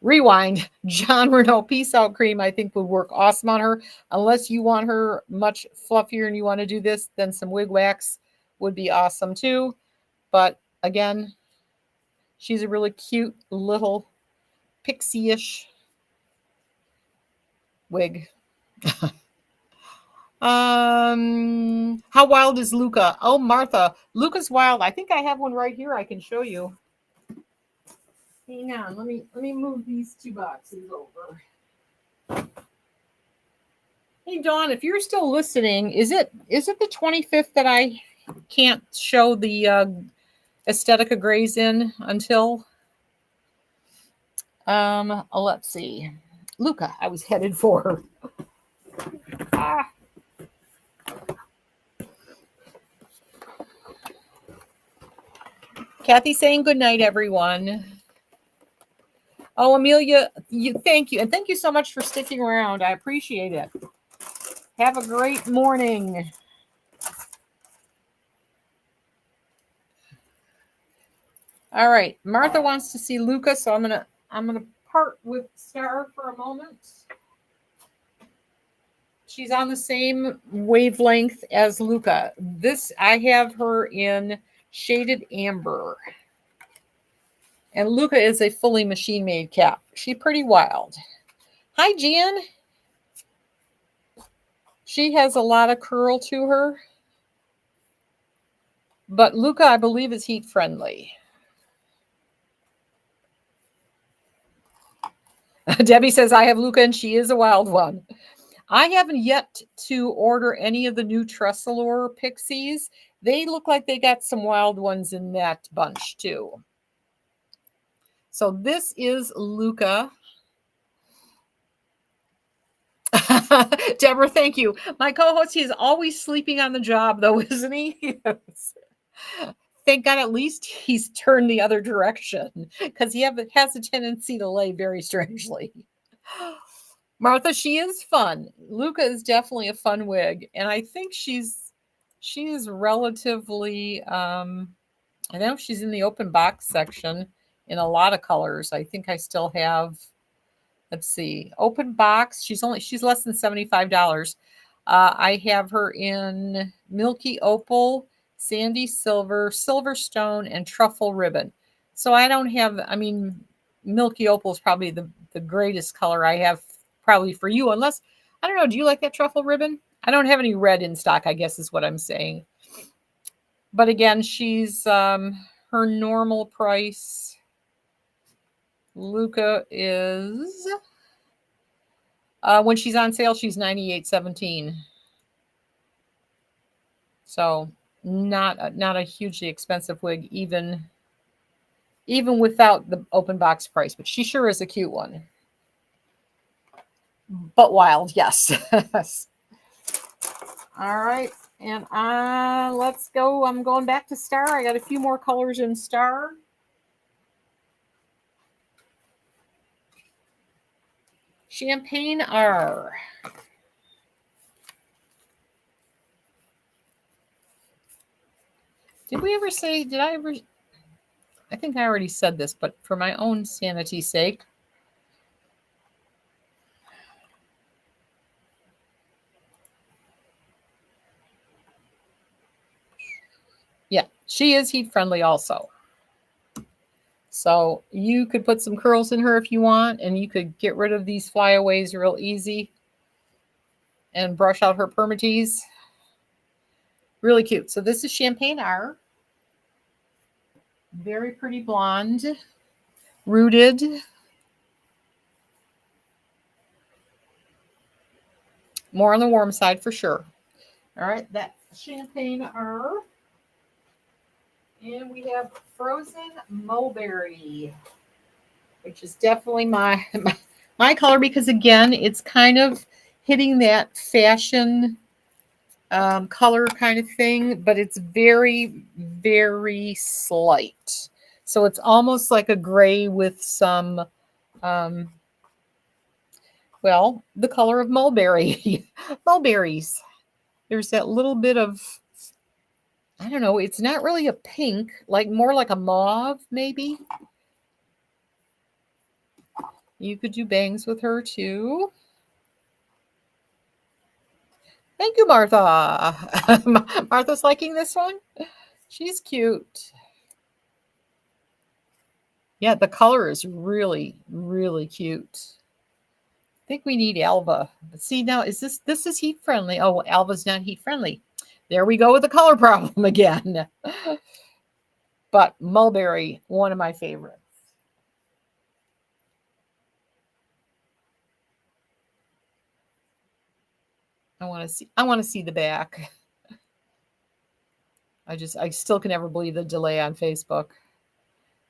Rewind. John Renault Peace Out Cream, I think, would work awesome on her. Unless you want her much fluffier and you want to do this, then some wig wax would be awesome too. But again, she's a really cute little pixie-ish wig. How wild is Luca? Oh, Martha, Luca's wild. I think I have one right here I can show you. Hang on, let me move these two boxes over. Hey Dawn, if you're still listening, is it the 25th that I can't show the Aesthetica Grays in until? Let's see. Luca, I was headed for her. Ah. Kathy saying good night, everyone. Oh, Amelia, thank you. And thank you so much for sticking around. I appreciate it. Have a great morning. All right. Martha wants to see Luca, so I'm gonna part with Star for a moment. She's on the same wavelength as Luca. I have her in shaded amber. And Luca is a fully machine-made cap. She's pretty wild. Hi, Jan. She has a lot of curl to her. But Luca, I believe, is heat-friendly. Debbie says, I have Luca, and she is a wild one. I haven't yet to order any of the new Tressalure pixies. They look like they got some wild ones in that bunch, too. So this is Luca. Deborah, thank you. My co-host, he's always sleeping on the job, though, isn't he? Yes. Thank God at least he's turned the other direction, because he has a tendency to lay very strangely. Martha, she is fun. Luca is definitely a fun wig, and I think she is relatively I know she's in the open box section in a lot of colors. I think I still have, let's see, open box. She's less than $75. I have her in milky opal, sandy silver, silver stone, and truffle ribbon. So I don't have, milky opal is probably the greatest color I have probably for you, unless, I don't know, do you like that truffle ribbon? I don't have any red in stock, I guess is what I'm saying. But again, she's her normal price. Luca is when she's on sale, she's $98.17. So not a hugely expensive wig, even without the open box price. But she sure is a cute one. But wild, yes. All right. And let's go. I'm going back to Star. I got a few more colors in Star. Champagne R. Did I ever? I think I already said this, but for my own sanity's sake. Yeah, she is heat friendly also. So you could put some curls in her if you want, and you could get rid of these flyaways real easy and brush out her permatease. Really cute. So this is Champagne R. Very pretty blonde. Rooted. More on the warm side for sure. All right, that's Champagne R. And we have Frozen Mulberry, which is definitely my color, because again, it's kind of hitting that fashion color kind of thing, but it's very, very slight. So it's almost like a gray with some, well, the color of mulberry, mulberries. There's that little bit of, I don't know, it's not really a pink, like more like a mauve, maybe. You could do bangs with her too. Thank you, Martha. Martha's liking this one. She's cute. Yeah, the color is really, really cute. I think we need Alva. But see now, is this is heat friendly? Oh, Alva's not heat friendly. There we go with the color problem again. But mulberry, one of my favorites. I want to see the back. I still can never believe the delay on Facebook.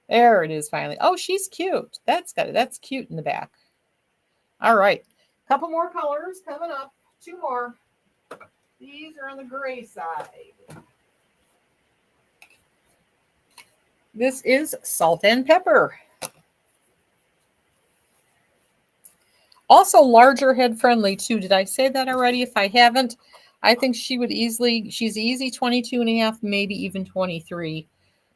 There it is finally. Oh, she's cute. That's cute in the back. All right. Couple more colors coming up. Two more. These are on the gray side. This is salt and pepper. Also larger head friendly too. Did I say that already? If I haven't, I think she's easy 22 and a half, maybe even 23.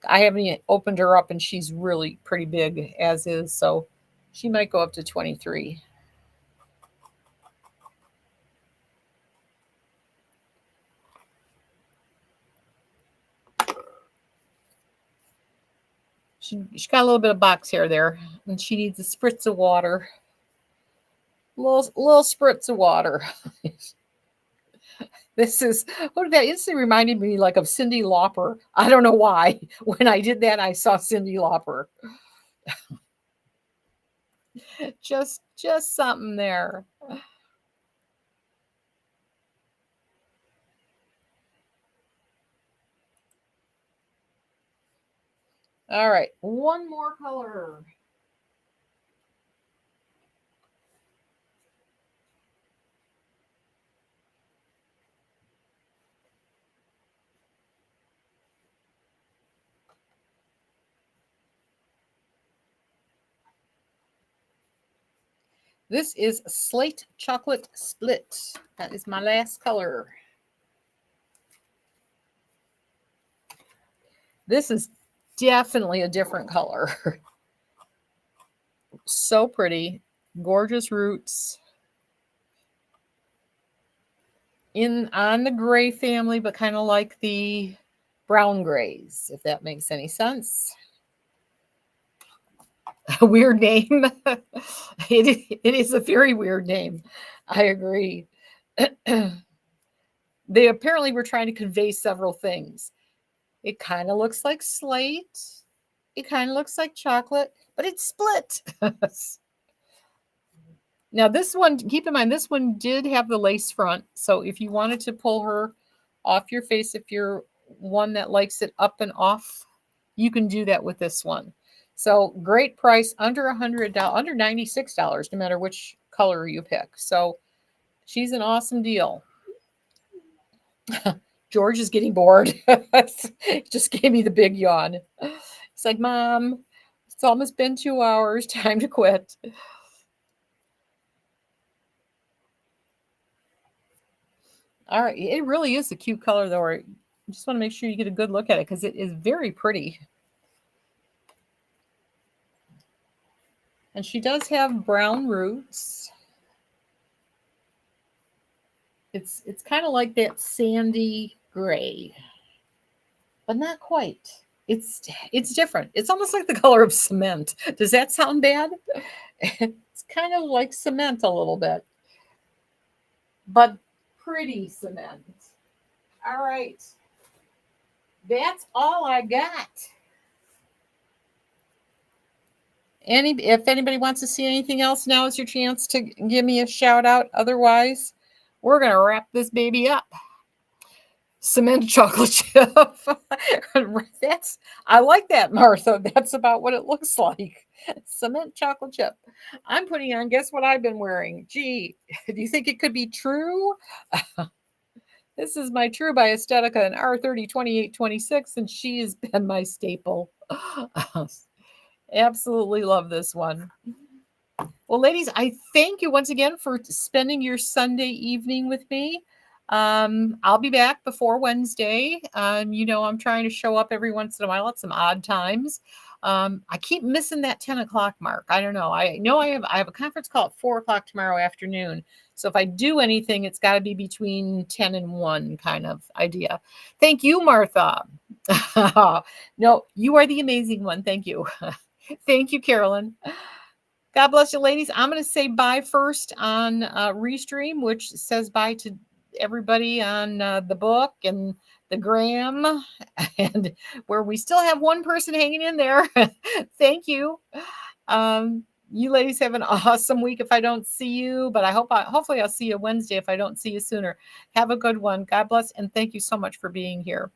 I haven't opened her up and she's really pretty big as is. So she might go up to 23. She got a little bit of box hair there and she needs a spritz of water. Little spritz of water. This is what that instantly reminded me like of Cyndi Lauper. I don't know why. When I did that, I saw Cyndi Lauper. just something there. All right, one more color. This is Slate Chocolate Split. That is my last color. This is definitely a different color. So pretty. Gorgeous roots. On the gray family, but kind of like the brown grays, if that makes any sense. A weird name. It is a very weird name. I agree. They apparently were trying to convey several things. It kind of looks like slate. It kind of looks like chocolate, but it's split. Now, this one, keep in mind, this one did have the lace front. So if you wanted to pull her off your face, if you're one that likes it up and off, you can do that with this one. So great price, under $100, under $96, no matter which color you pick. So she's an awesome deal. George is getting bored. Just gave me the big yawn. It's like, Mom, it's almost been 2 hours. Time to quit. All right. It really is a cute color, though. I just want to make sure you get a good look at it because it is very pretty. And she does have brown roots. It's kind of like that sandy gray, but not quite. It's different. It's almost like the color of cement. Does that sound bad? It's kind of like cement a little bit, but pretty cement. All right. That's all I got. If anybody wants to see anything else, now is your chance to give me a shout out. Otherwise, we're going to wrap this baby up. Cement chocolate chip. I like that, Martha. That's about what it looks like. Cement chocolate chip. I'm putting on, guess what I've been wearing? Gee, do you think it could be true? This is my True by Estetica, an R30 2826, and she has been my staple. Absolutely love this one. Well, ladies, I thank you once again for spending your Sunday evening with me. I'll be back before Wednesday. I'm trying to show up every once in a while at some odd times. I keep missing that 10 o'clock mark. I don't know. I know I have a conference call at 4 o'clock tomorrow afternoon. So if I do anything, it's got to be between 10 and 1 kind of idea. Thank you, Martha. No, you are the amazing one. Thank you. Thank you, Carolyn. God bless you, ladies. I'm going to say bye first on Restream, which says bye to everybody on the book and the gram, and where we still have one person hanging in there. Thank you. You ladies have an awesome week if I don't see you, but hopefully I'll see you Wednesday if I don't see you sooner. Have a good one. God bless, and thank you so much for being here.